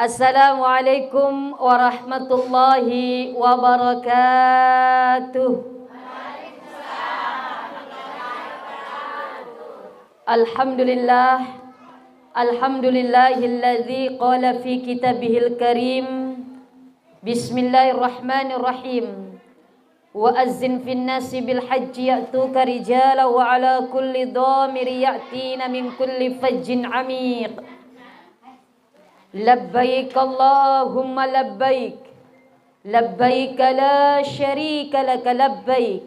Assalamualaikum warahmatullahi wabarakatuh. Alhamdulillah, alhamdulillahilladzi qala fi kitabihil karim, bismillahirrahmanirrahim, wa azzin fin nasi bil hajji ya'tuka rijala wa ala kulli dhamiri ya'tina min kulli fajjin amiq. Labbaik Allahumma labbaik, labbaik la syarika laka labbaik,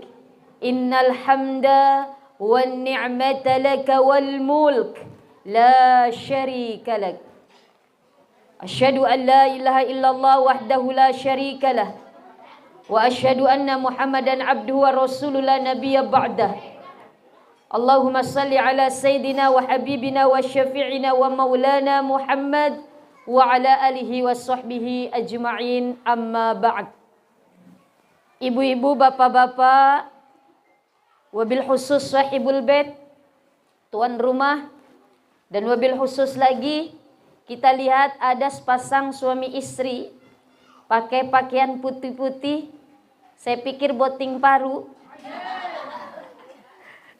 innal hamda wan ni'mata laka wal mulk la syarika lak. Asyhadu an la ilaha illallah wahdahu la syarika lah, wa asyhadu anna Muhammadan abduhu wa rasulullah nabiyya ba'dah. Allahumma salli ala sayyidina wa habibina wa syafi'ina wa maulana Muhammad wa ala alihi wa sahbihi ajma'in, amma ba'd. Ibu-ibu, bapak-bapak, wabil khusus sahibul bait, tuan rumah, dan wabil khusus lagi kita lihat ada sepasang suami istri pakai pakaian putih-putih. Saya pikir boting paru,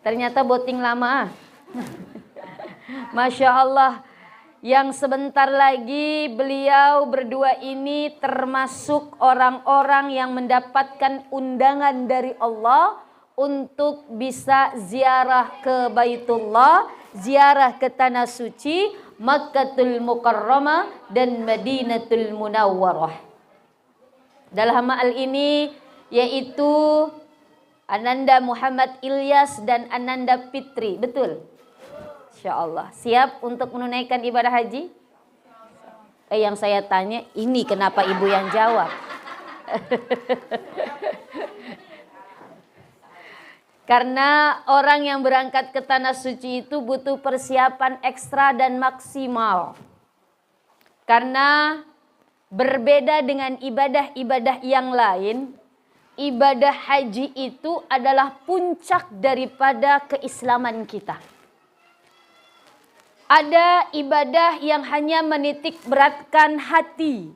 ternyata boting lama. Masya Allah. Yang sebentar lagi beliau berdua ini termasuk orang-orang yang mendapatkan undangan dari Allah untuk bisa ziarah ke Baitullah, ziarah ke Tanah Suci, Makkatul Mukarramah dan Madinatul Munawwarah. Dalam hal ini yaitu Ananda Muhammad Ilyas dan Ananda Fitri, betul? InsyaAllah. Siap untuk menunaikan ibadah haji? Yang saya tanya, ini kenapa ibu yang jawab? Karena orang yang berangkat ke Tanah Suci itu butuh persiapan ekstra dan maksimal. Karena berbeda dengan ibadah-ibadah yang lain, ibadah haji itu adalah puncak daripada keislaman kita. Ada ibadah yang hanya menitik beratkan hati.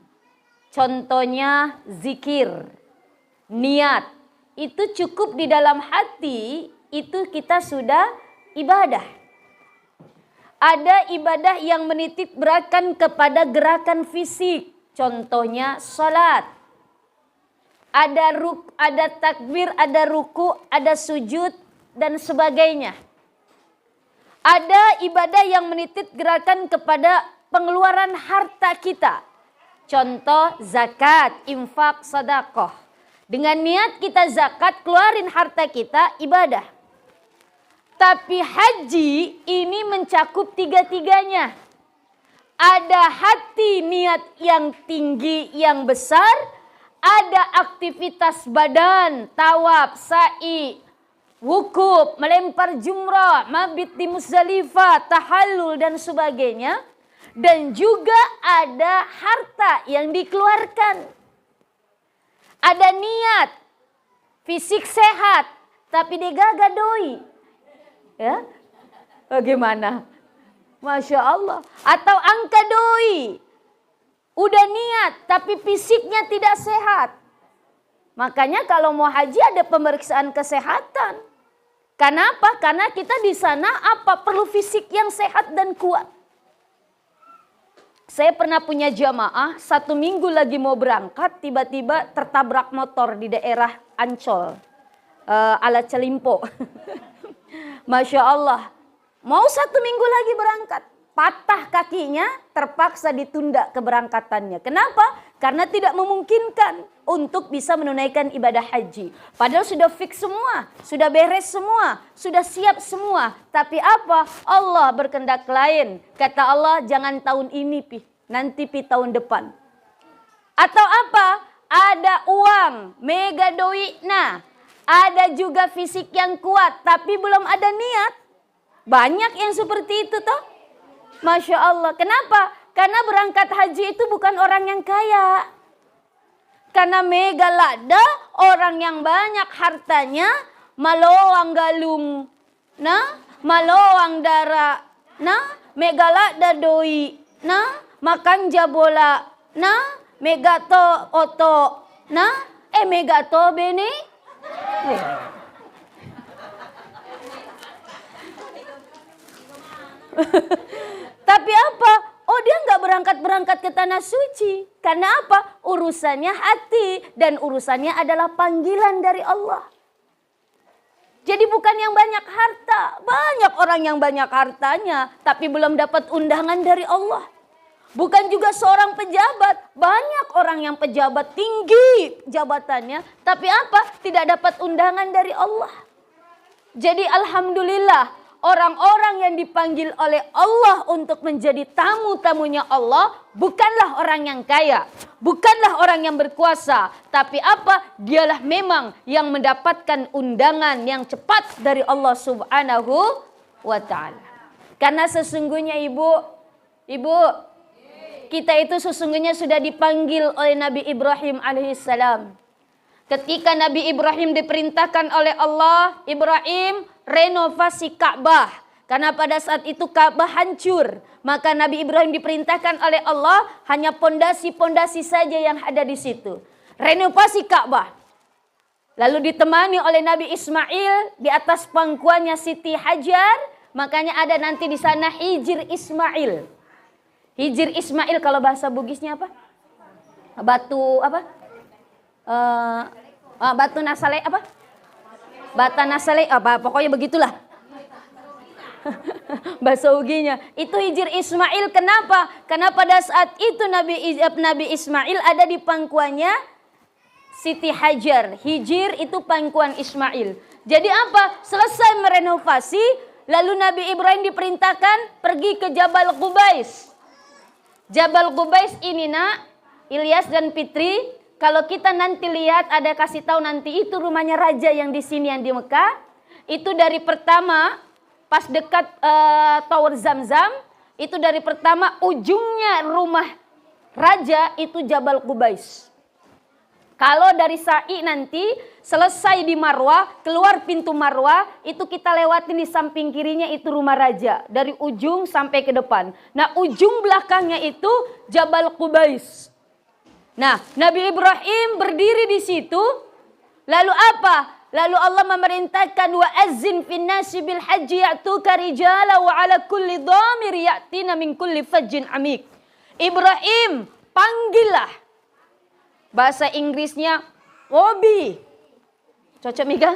Contohnya zikir, niat. Itu cukup di dalam hati, itu kita sudah ibadah. Ada ibadah yang menitik beratkan kepada gerakan fisik. Contohnya salat. Ada takbir, ada ruku, ada sujud, dan sebagainya. Ada ibadah yang menitik gerakan kepada pengeluaran harta kita. Contoh zakat, infak, sedekah. Dengan niat kita zakat, keluarin harta kita, ibadah. Tapi haji ini mencakup tiga-tiganya. Ada hati niat yang tinggi, yang besar. Ada aktivitas badan, tawaf, sa'i, wukuf, melempar jumrah, mabit di Muzdalifah, tahallul dan sebagainya. Dan juga ada harta yang dikeluarkan. Ada niat, fisik sehat, tapi degaga doi. Ya, bagaimana? Masya Allah. Atau angka doi. Udah niat, tapi fisiknya tidak sehat. Makanya kalau mau haji ada pemeriksaan kesehatan. Kenapa? Karena kita di sana perlu fisik yang sehat dan kuat. Saya pernah punya jamaah, 1 minggu lagi mau berangkat, tiba-tiba tertabrak motor di daerah Ancol, ala Celimpo. Masya Allah, mau 1 minggu lagi berangkat, patah kakinya, terpaksa ditunda keberangkatannya. Kenapa? Karena tidak memungkinkan untuk bisa menunaikan ibadah haji. Padahal sudah fix semua, sudah beres semua, sudah siap semua. Tapi apa? Allah berkehendak lain. Kata Allah, jangan tahun ini pi, nanti pi tahun depan. Atau apa? Ada uang, mega doi. Nah, ada juga fisik yang kuat, tapi belum ada niat. Banyak yang seperti itu toh. Masya Allah. Kenapa? Karena berangkat haji itu bukan orang yang kaya. Karena mega lada, orang yang banyak hartanya, malowang galung, nah, malowang dara, nah, mega lada doi, nah, makan jabola, Nah, megato oto. Nah, megato bene. Tapi apa? Oh, dia nggak berangkat ke tanah suci. Karena apa? Urusannya hati dan urusannya adalah panggilan dari Allah. Jadi bukan yang banyak harta. Banyak orang yang banyak hartanya tapi belum dapat undangan dari Allah. Bukan juga seorang pejabat. Banyak orang yang pejabat tinggi jabatannya tapi apa? Tidak dapat undangan dari Allah. Jadi alhamdulillah, orang-orang yang dipanggil oleh Allah untuk menjadi tamu-tamunya Allah bukanlah orang yang kaya, bukanlah orang yang berkuasa, tapi apa? Dialah memang yang mendapatkan undangan yang cepat dari Allah Subhanahu wa taala. Karena sesungguhnya Ibu, kita itu sesungguhnya sudah dipanggil oleh Nabi Ibrahim alaihissalam. Ketika Nabi Ibrahim diperintahkan oleh Allah, Ibrahim renovasi Ka'bah. Karena pada saat itu Ka'bah hancur. Maka Nabi Ibrahim diperintahkan oleh Allah hanya pondasi-pondasi saja yang ada di situ. Renovasi Ka'bah. Lalu ditemani oleh Nabi Ismail di atas pangkuannya Siti Hajar. Makanya ada nanti di sana Hijir Ismail. Hijir Ismail kalau bahasa Bugisnya apa? Batu apa? Batu nasale apa? Bata nasale apa? Pokoknya begitulah. Bahasa Uginya. Itu Hijir Ismail. Kenapa? Karena pada saat itu Nabi Ismail ada di pangkuannya Siti Hajar. Hijir itu pangkuan Ismail. Jadi apa? Selesai merenovasi, lalu Nabi Ibrahim diperintahkan pergi ke Jabal Qubais. Jabal Qubais ini nak, Ilyas dan Fitri, kalau kita nanti lihat ada kasih tahu nanti itu rumahnya raja yang di sini yang di Mekah. Itu dari pertama pas dekat Tower Zamzam, itu dari pertama ujungnya rumah raja itu Jabal Qubais. Kalau dari Sa'i nanti selesai di Marwah, keluar pintu Marwah, itu kita lewatin di samping kirinya itu rumah raja. Dari ujung sampai ke depan. Nah ujung belakangnya itu Jabal Qubais. Nah, Nabi Ibrahim berdiri di situ. Lalu apa? Lalu Allah memerintahkan wa azzin fin nasi bil haji ya'tuka rijala wa ala kulli dhamir ya'tina min kulli fajjin amik. Ibrahim, panggillah. Bahasa Inggrisnya Obi. Cocok Mika?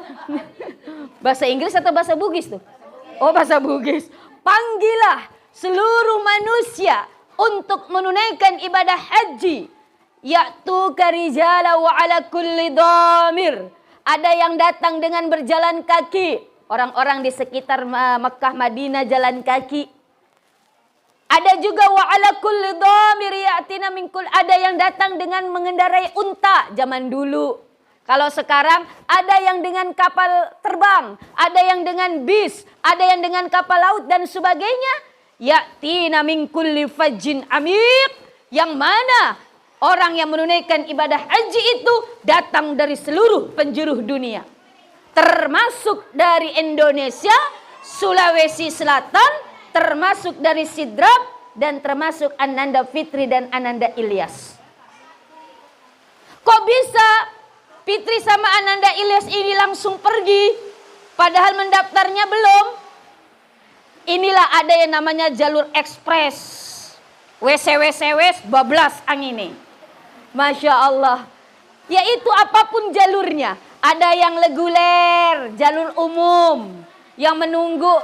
Bahasa Inggris atau bahasa Bugis tuh? Oh, bahasa Bugis. Panggillah seluruh manusia untuk menunaikan ibadah haji. Ya'tuka rijala wa ala kulli dhamir. Ada yang datang dengan berjalan kaki. Orang-orang di sekitar Mekah Madinah jalan kaki. Ada juga wa ala kulli dhamir ya'tina min kull. Ada yang datang dengan mengendarai unta zaman dulu. Kalau sekarang ada yang dengan kapal terbang, ada yang dengan bis, ada yang dengan kapal laut dan sebagainya. Ya'tina min kulli fajjin amik. Yang mana orang yang menunaikan ibadah haji itu datang dari seluruh penjuru dunia. Termasuk dari Indonesia, Sulawesi Selatan, termasuk dari Sidrap, dan termasuk Ananda Fitri dan Ananda Ilyas. Kok bisa Fitri sama Ananda Ilyas ini langsung pergi, padahal mendaftarnya belum? Inilah ada yang namanya jalur ekspres. WC bablas angin. Masya Allah. Yaitu apapun jalurnya. Ada yang reguler, jalur umum. Yang menunggu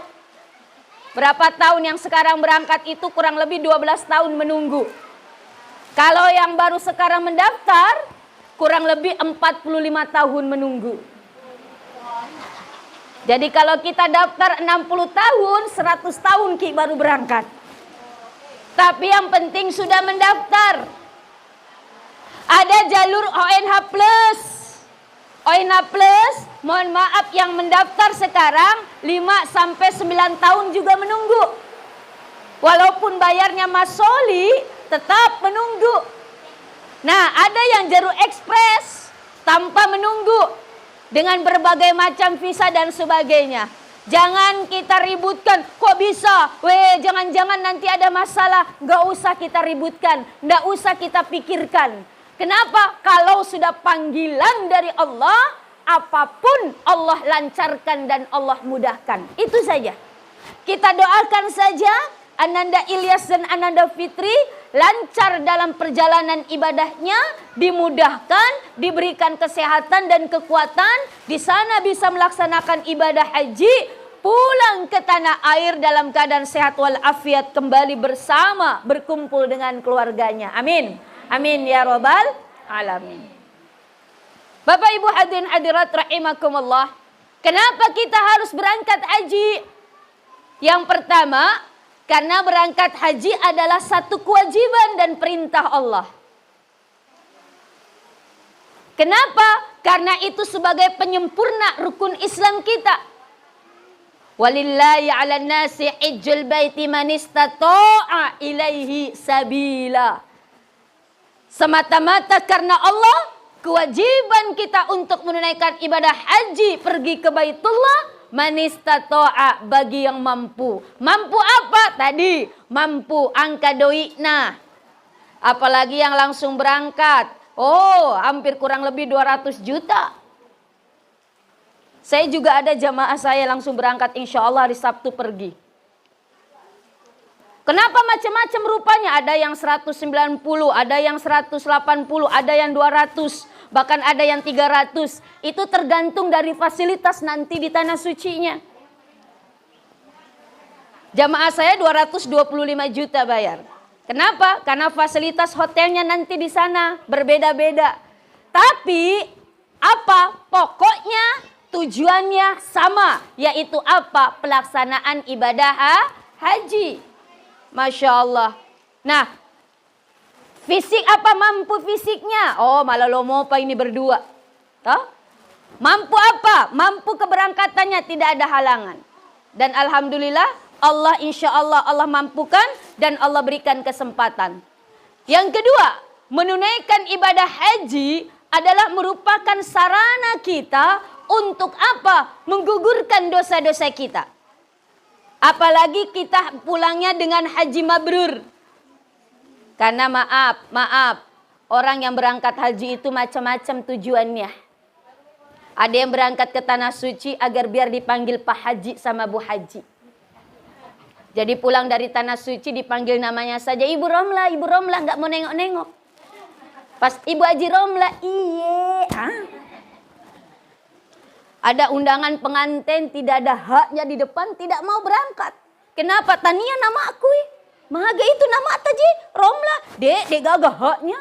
berapa tahun yang sekarang berangkat itu kurang lebih 12 tahun menunggu. Kalau yang baru sekarang mendaftar, kurang lebih 45 tahun menunggu. Jadi kalau kita daftar 60 tahun, 100 tahun Ki baru berangkat. Tapi yang penting sudah mendaftar. Ada jalur ONH Plus. ONH Plus, mohon maaf yang mendaftar sekarang 5-9 tahun juga menunggu. Walaupun bayarnya Mas Soli, tetap menunggu. Nah, ada yang jalur ekspres tanpa menunggu dengan berbagai macam visa dan sebagainya. Jangan kita ributkan, kok bisa? Jangan-jangan nanti ada masalah. Nggak usah kita ributkan, nggak usah kita pikirkan. Kenapa? Kalau sudah panggilan dari Allah, apapun Allah lancarkan dan Allah mudahkan. Itu saja. Kita doakan saja Ananda Ilyas dan Ananda Fitri lancar dalam perjalanan ibadahnya, dimudahkan, diberikan kesehatan dan kekuatan, di sana bisa melaksanakan ibadah haji, pulang ke tanah air dalam keadaan sehat walafiat, kembali bersama, berkumpul dengan keluarganya. Amin. Amin ya rabbal alamin. Bapak Ibu hadirin hadirat rahimakumullah. Kenapa kita harus berangkat haji? Yang pertama, karena berangkat haji adalah satu kewajiban dan perintah Allah. Kenapa? Karena itu sebagai penyempurna rukun Islam kita. Walillahi 'alan nasi hajjul baiti man istata'a ilaihi sabila. Semata-mata karena Allah, kewajiban kita untuk menunaikan ibadah haji, pergi ke Baitullah, man istata'a, bagi yang mampu. Mampu apa? Tadi mampu angka doikna. Apalagi yang langsung berangkat. Oh, hampir kurang lebih 200 juta. Saya juga ada jamaah saya langsung berangkat, insya Allah hari Sabtu pergi. Kenapa macam-macam rupanya? Ada yang 190, ada yang 180, ada yang 200, bahkan ada yang 300. Itu tergantung dari fasilitas nanti di tanah sucinya. Jamaah saya 225 juta bayar. Kenapa? Karena fasilitas hotelnya nanti di sana berbeda-beda. Tapi apa? Pokoknya tujuannya sama, yaitu apa? Pelaksanaan ibadah haji. Masya Allah. Nah, fisik apa? Mampu fisiknya? Oh, malah lomo apa ini berdua? Toh? Mampu apa? Mampu keberangkatannya, tidak ada halangan. Dan alhamdulillah, Allah insya Allah Allah mampukan dan Allah berikan kesempatan. Yang kedua, menunaikan ibadah haji adalah merupakan sarana kita untuk apa? Menggugurkan dosa-dosa kita. Apalagi kita pulangnya dengan haji mabrur. Karena maaf, orang yang berangkat haji itu macam-macam tujuannya. Ada yang berangkat ke tanah suci agar biar dipanggil Pak Haji sama Bu Haji. Jadi pulang dari tanah suci dipanggil namanya saja, Ibu Romla, nggak mau nengok-nengok. Pas Ibu Haji Romla, iye. Ada undangan pengantin, tidak ada haknya di depan, tidak mau berangkat. Kenapa? Tania nama aku. Mahaga itu nama Ataji Romla. Dek gagah haknya.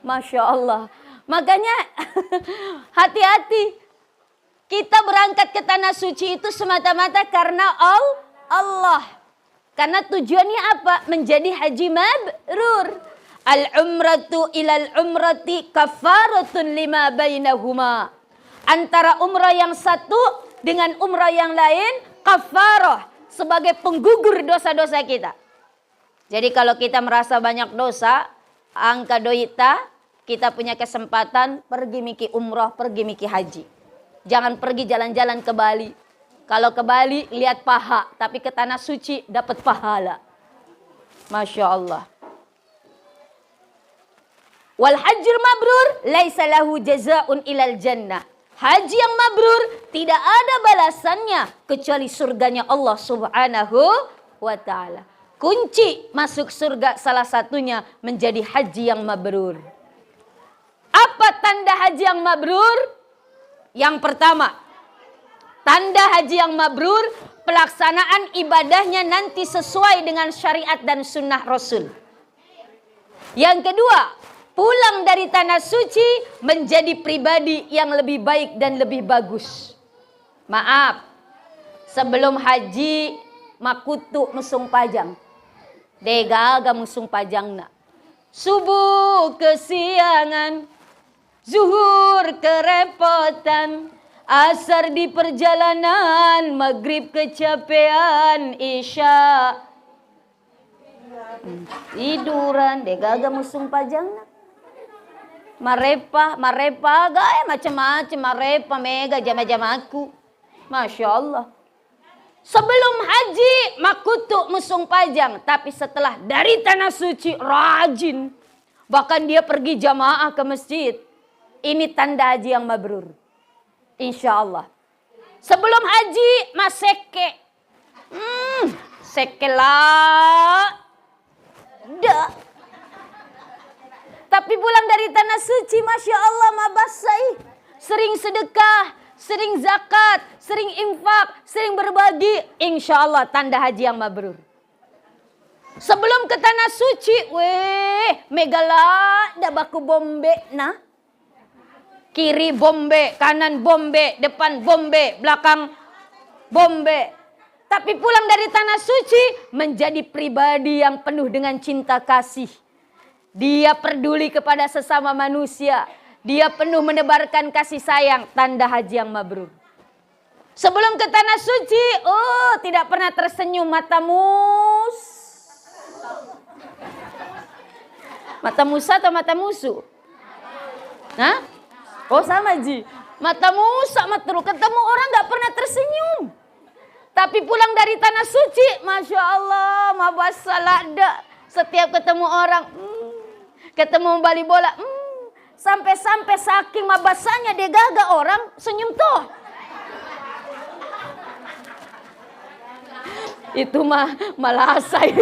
Masya Allah. Makanya hati-hati. Kita berangkat ke tanah suci itu semata-mata karena Allah. Karena tujuannya apa? Menjadi haji mabrur. Al-umratu ilal umrati kafaratun lima bainahuma. Antara umrah yang satu dengan umrah yang lain, kafarah, sebagai penggugur dosa-dosa kita. Jadi kalau kita merasa banyak dosa, angka doita, kita punya kesempatan pergi miki umrah, pergi miki haji. Jangan pergi jalan-jalan ke Bali. Kalau ke Bali lihat paha, tapi ke tanah suci dapat pahala. Masya Allah. Wal hajjul mabrur laisa lahu jazaa'un ilal jannah. Haji yang mabrur tidak ada balasannya kecuali surganya Allah Subhanahu wa ta'ala. Kunci masuk surga salah satunya menjadi haji yang mabrur. Apa tanda haji yang mabrur? Yang pertama, tanda haji yang mabrur, pelaksanaan ibadahnya nanti sesuai dengan syariat dan sunnah Rasul. Yang kedua, pulang dari tanah suci menjadi pribadi yang lebih baik dan lebih bagus. Maaf, sebelum haji makutu musung pajang. Degaga musung pajang nak. Subuh kesiangan, zuhur kerepotan, asar di perjalanan, maghrib kecapean, isya tiduran. Degaga musung pajang nak. Marepa gaya macam-macam, marepa mega jama-jama aku. Masya Allah. Sebelum haji makutuk musung pajang, tapi setelah dari tanah suci rajin. Bahkan dia pergi jamaah ke masjid. Ini tanda haji yang mabrur. Insya Allah. Sebelum haji maseke. Sekelah. Dah. Tapi pulang dari tanah suci, Masya Allah, mabasai. Sering sedekah, sering zakat, sering infak, sering berbagi. Insya Allah tanda haji yang mabrur. Sebelum ke tanah suci, megala dah baku bombe nah. Kiri bombe, kanan bombe, depan bombe, belakang bombe. Tapi pulang dari tanah suci menjadi pribadi yang penuh dengan cinta kasih. Dia peduli kepada sesama manusia. Dia penuh menebarkan kasih sayang, tanda haji yang mabrur. Sebelum ke tanah suci, tidak pernah tersenyum mata Musa atau mata musuh? Hah? Oh sama Ji. Mata Musa, ketemu orang gak pernah tersenyum. Tapi pulang dari tanah suci, Masya Allah, mabasalada. Setiap ketemu orang, ketemu bali bola, sampai-sampai saking mabasanya dia gagak orang senyum toh. Itu malasai.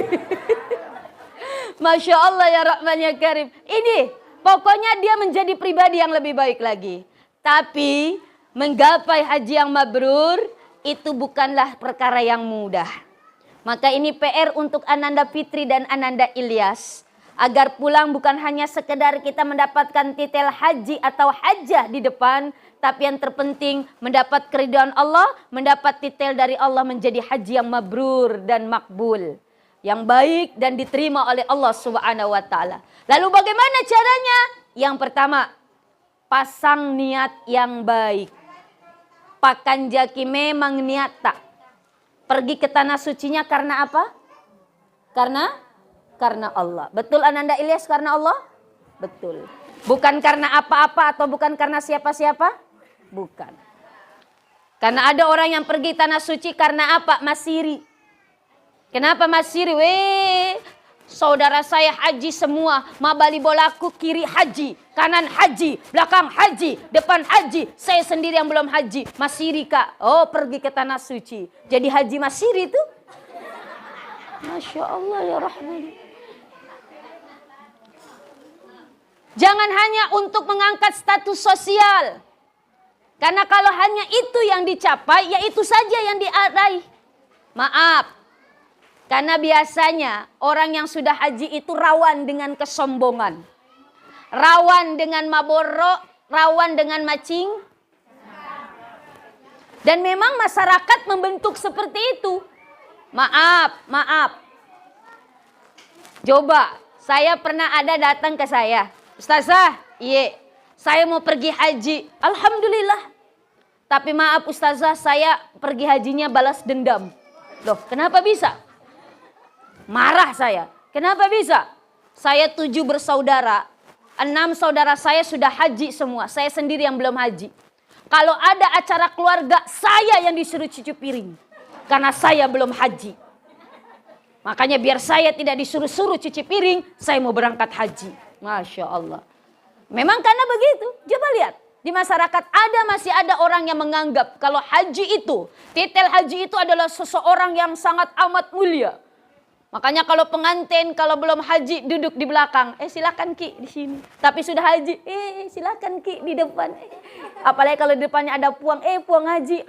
Masya Allah ya Rahman ya Karim. Ini pokoknya dia menjadi pribadi yang lebih baik lagi. Tapi menggapai haji yang mabrur itu bukanlah perkara yang mudah. Maka ini PR untuk Ananda Fitri dan Ananda Ilyas. Agar pulang bukan hanya sekedar kita mendapatkan titel haji atau hajah di depan. Tapi yang terpenting mendapat keridhaan Allah. Mendapat titel dari Allah menjadi haji yang mabrur dan makbul. Yang baik dan diterima oleh Allah Subhanahu wa ta'ala. Lalu bagaimana caranya? Yang pertama, pasang niat yang baik. Pakan jaki memang niat tak. Pergi ke tanah sucinya karena apa? Karena Allah. Betul Ananda Ilyas, karena Allah? Betul. Bukan karena apa-apa atau bukan karena siapa-siapa? Bukan. Karena ada orang yang pergi tanah suci karena apa? Masiri. Kenapa masiri? Saudara saya haji semua. Mabali bolaku kiri haji. Kanan haji. Belakang haji. Depan haji. Saya sendiri yang belum haji. Masiri kak. Oh pergi ke tanah suci. Jadi haji masiri itu. Masya Allah ya Rahman. Jangan hanya untuk mengangkat status sosial. Karena kalau hanya itu yang dicapai, ya itu saja yang diraih. Maaf. Karena biasanya orang yang sudah haji itu rawan dengan kesombongan. Rawan dengan maborok, rawan dengan macing. Dan memang masyarakat membentuk seperti itu. Maaf. Coba, saya pernah ada datang ke saya. Ustazah, iya, saya mau pergi haji. Alhamdulillah. Tapi maaf Ustazah, saya pergi hajinya balas dendam. Loh, kenapa bisa? Marah saya. Kenapa bisa? Saya 7 bersaudara. 6 saudara saya sudah haji semua. Saya sendiri yang belum haji. Kalau ada acara keluarga, saya yang disuruh cuci piring. Karena saya belum haji. Makanya biar saya tidak disuruh-suruh cuci piring, saya mau berangkat haji. Masya Allah. Memang karena begitu. Coba lihat. Di masyarakat masih ada orang yang menganggap kalau haji itu, titel haji itu adalah seseorang yang sangat amat mulia. Makanya kalau pengantin, kalau belum haji duduk di belakang. Silakan Ki di sini. Tapi sudah haji, silakan Ki di depan. Apalagi kalau di depannya ada puang, puang haji.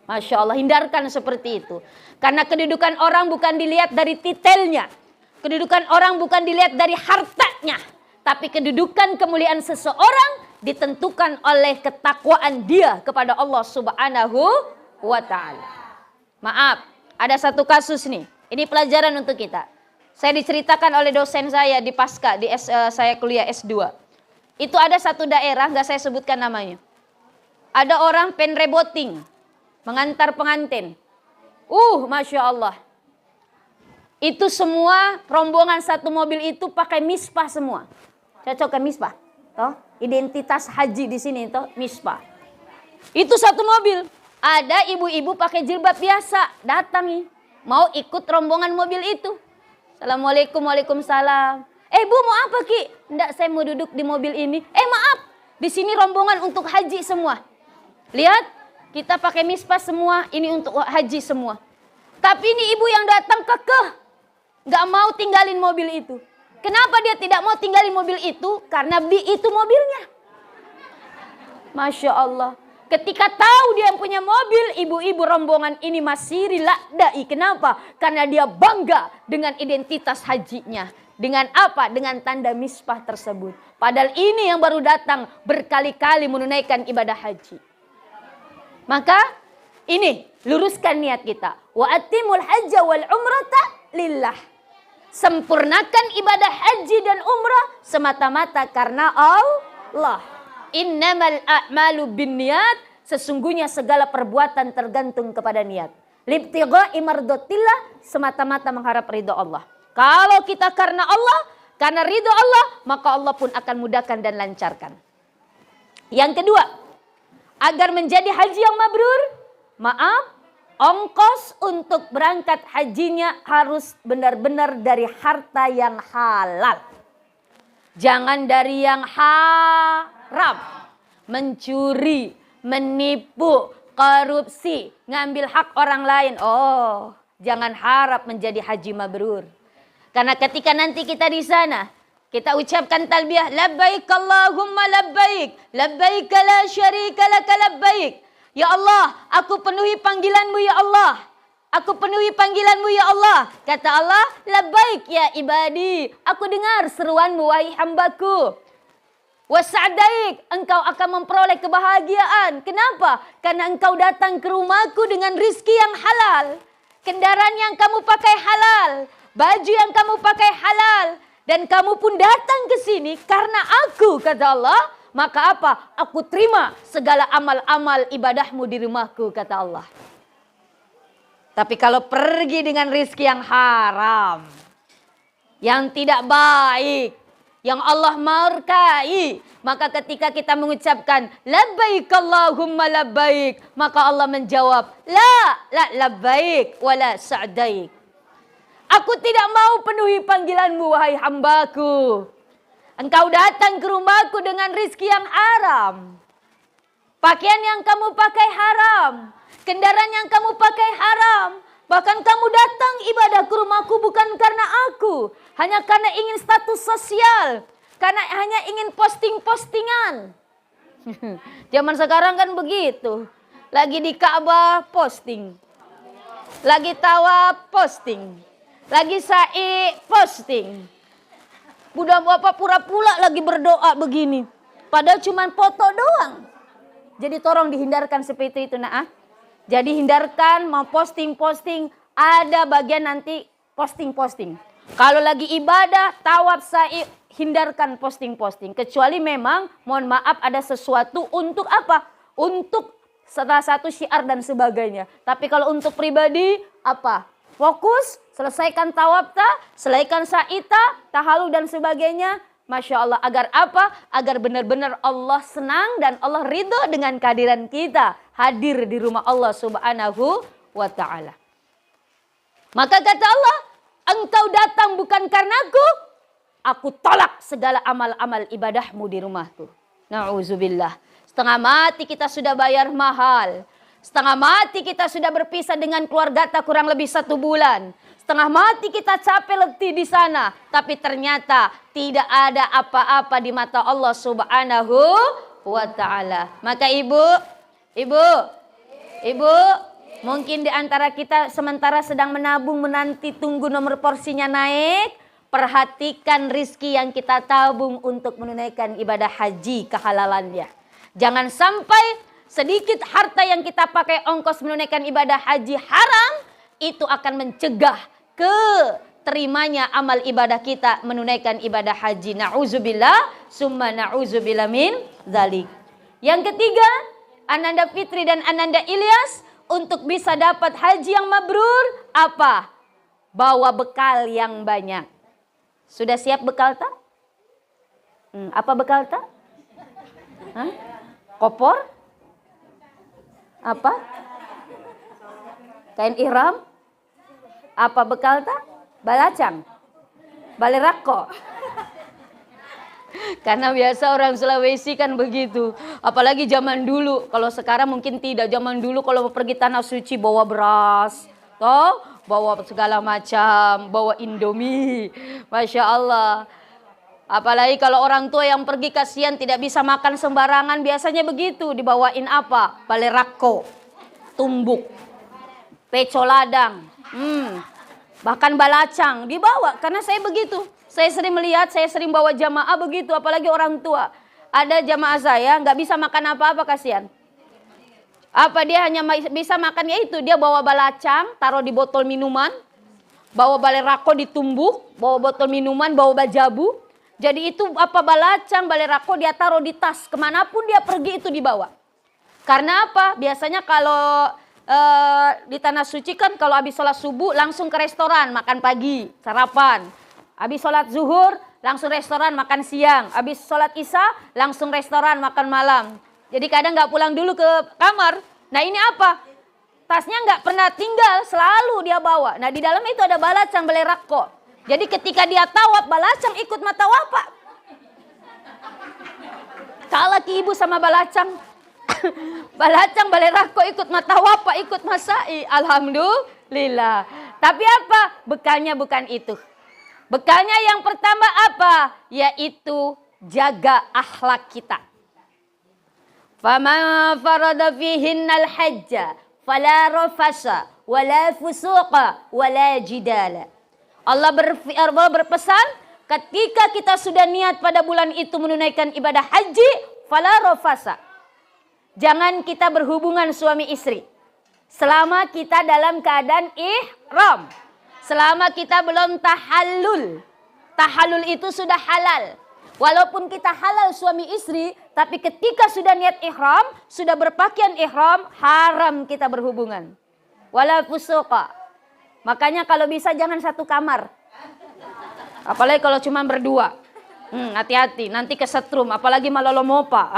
Masya Allah, hindarkan seperti itu. Karena kedudukan orang bukan dilihat dari titelnya. Kedudukan orang bukan dilihat dari hartanya. Tapi kedudukan kemuliaan seseorang ditentukan oleh ketakwaan dia kepada Allah Subhanahu wa ta'ala. Maaf. Ada satu kasus nih, ini pelajaran untuk kita. Saya diceritakan oleh dosen saya di Pasca, saya kuliah S2. Itu ada satu daerah, gak saya sebutkan namanya. Ada orang penreboting, mengantar pengantin. Masya Allah. Itu semua rombongan satu mobil itu pakai misbah semua. Cocok ke misbah? Toh? Identitas haji di sini toh misbah. Itu satu mobil. Ada ibu-ibu pakai jilbab biasa, datang nih, mau ikut rombongan mobil itu. Assalamualaikum, waalaikumsalam. Bu mau apa Ki? Enggak, saya mau duduk di mobil ini. Maaf, di sini rombongan untuk haji semua. Lihat, kita pakai misbah semua, ini untuk haji semua. Tapi ini ibu yang datang kekeh, nggak mau tinggalin mobil itu. Kenapa dia tidak mau tinggalin mobil itu? Karena itu mobilnya. Masya Allah. Ketika tahu dia yang punya mobil, ibu-ibu rombongan ini masih rilakdai. Kenapa? Karena dia bangga dengan identitas hajinya. Dengan apa? Dengan tanda misbah tersebut. Padahal ini yang baru datang berkali-kali menunaikan ibadah haji. Maka ini luruskan niat kita. Wa atimul hajja wal umrata lillah. Sempurnakan ibadah haji dan umrah semata-mata karena Allah. Innamal a'malu binniyat, sesungguhnya segala perbuatan tergantung kepada niat. Libtigha'i mardatillah, semata-mata mengharap ridha Allah. Kalau kita karena Allah, karena ridha Allah, maka Allah pun akan mudahkan dan lancarkan. Yang kedua, agar menjadi haji yang mabrur, maaf, ongkos untuk berangkat hajinya harus benar-benar dari harta yang halal. Jangan dari yang haram. Mencuri, menipu, korupsi, ngambil hak orang lain. Oh, jangan harap menjadi haji mabrur. Karena ketika nanti kita di sana, kita ucapkan talbiyah, labbaik Allahumma labbaik, labbaik la syarika laka labbaik. Ya Allah, aku penuhi panggilanmu ya Allah. Aku penuhi panggilanmu ya Allah. Kata Allah, labbaik ya ibadi. Aku dengar seruanmu wahai hambaku. Wasa'daik, engkau akan memperoleh kebahagiaan. Kenapa? Karena engkau datang ke rumahku dengan rizki yang halal. Kendaraan yang kamu pakai halal. Baju yang kamu pakai halal. Dan kamu pun datang ke sini karena aku, kata Allah. Maka apa? Aku terima segala amal-amal ibadahmu di rumahku, kata Allah. Tapi kalau pergi dengan rizki yang haram, yang tidak baik, yang Allah murkai, maka ketika kita mengucapkan labbaik Allahumma labbaik, maka Allah menjawab la labbaik wala sa'daik. Aku tidak mau penuhi panggilanmu wahai hambaku. Engkau datang ke rumahku dengan rizki yang haram. Pakaian yang kamu pakai haram. Kendaraan yang kamu pakai haram. Bahkan kamu datang ibadah ke rumahku bukan karena aku. Hanya karena ingin status sosial. Karena hanya ingin posting-postingan. Zaman sekarang kan begitu. Lagi di Ka'bah posting. Lagi tawaf posting. Lagi sa'i posting. Budak bapak pura-pura lagi berdoa begini. Padahal cuma foto doang. Jadi tolong dihindarkan seperti itu nah. Jadi hindarkan mau posting-posting. Ada bagian nanti posting-posting. Kalau lagi ibadah, tawaf, sa'i, hindarkan posting-posting. Kecuali memang, mohon maaf ada sesuatu untuk apa? Untuk salah satu syiar dan sebagainya. Tapi kalau untuk pribadi, apa? Fokus, selesaikan tawaf, selesaikan sa'i, tahalul dan sebagainya. Masya Allah, agar apa? Agar benar-benar Allah senang dan Allah ridho dengan kehadiran kita. Hadir di rumah Allah subhanahu wa ta'ala. Maka kata Allah, engkau datang bukan karena aku tolak segala amal-amal ibadahmu di rumahku. Na'udzubillah. Setengah mati kita sudah bayar mahal. Setengah mati kita sudah berpisah dengan keluarga tak kurang lebih 1 bulan. Setengah mati kita capek letih di sana. Tapi ternyata tidak ada apa-apa di mata Allah subhanahu wa ta'ala. Maka ibu, mungkin di antara kita sementara sedang menabung menanti tunggu nomor porsinya naik. Perhatikan rizki yang kita tabung untuk menunaikan ibadah haji kehalalannya. Jangan sampai sedikit harta yang kita pakai ongkos menunaikan ibadah haji haram. Itu akan mencegah keterimanya amal ibadah kita menunaikan ibadah haji. Na'udzubillah, summa na'udzubillah min dzalik. Yang ketiga, Ananda Fitri dan Ananda Ilyas untuk bisa dapat haji yang mabrur, apa? Bawa bekal yang banyak. Sudah siap bekal tak? Apa bekal tak? Kopor? Apa? Kain ihram? Apa bekal tak? Balacang? Balerako? Karena biasa orang Sulawesi kan begitu. Apalagi zaman dulu. Kalau sekarang mungkin tidak. Zaman dulu kalau mau pergi tanah suci bawa beras. Toh, bawa segala macam. Bawa Indomie. Masya Allah. Apalagi kalau orang tua yang pergi kasihan tidak bisa makan sembarangan. Biasanya begitu. Dibawain apa? Balerako. Tumbuk. Peco ladang. Bahkan balacang. Dibawa. Karena saya begitu. Saya sering melihat, saya sering bawa jamaah begitu, apalagi orang tua. Ada jamaah saya nggak bisa makan apa-apa, kasihan. Apa dia hanya bisa makan ya itu, dia bawa balacang, taruh di botol minuman, bawa balerako ditumbuk, bawa botol minuman, bawa bajabu. Jadi itu apa balacang, balerako dia taruh di tas, kemanapun dia pergi itu dibawa. Karena apa? Biasanya kalau di tanah suci kan kalau habis sholat subuh langsung ke restoran, makan pagi, sarapan. Habis sholat zuhur, langsung restoran makan siang. Habis sholat isya, langsung restoran makan malam. Jadi kadang nggak pulang dulu ke kamar. Nah ini apa? Tasnya nggak pernah tinggal, selalu dia bawa. Nah di dalam itu ada balacang, balerako. Jadi ketika dia tawaf, balacang ikut matawaf, Pak. Kalah ki ibu sama balacang. Balacang, balerako ikut matawaf, Pak, ikut masai. Alhamdulillah. Tapi apa? Bekalnya bukan itu. Bekalnya yang pertama apa? Yaitu jaga akhlak kita. Faman farada fihinnal hajja fala rafasa wala fusuqa wala jidala. Allah berpesan, ketika kita sudah niat pada bulan itu menunaikan ibadah haji, fala rafasa. Jangan kita berhubungan suami istri selama kita dalam keadaan ihram. Selama kita belum tahallul. Tahallul itu sudah halal. Walaupun kita halal suami istri, tapi ketika sudah niat ihram, sudah berpakaian ihram, haram kita berhubungan. Wala fusuqa. Makanya kalau bisa jangan satu kamar. Apalagi kalau cuma berdua. Hati-hati, nanti kesetrum, apalagi malolomopa.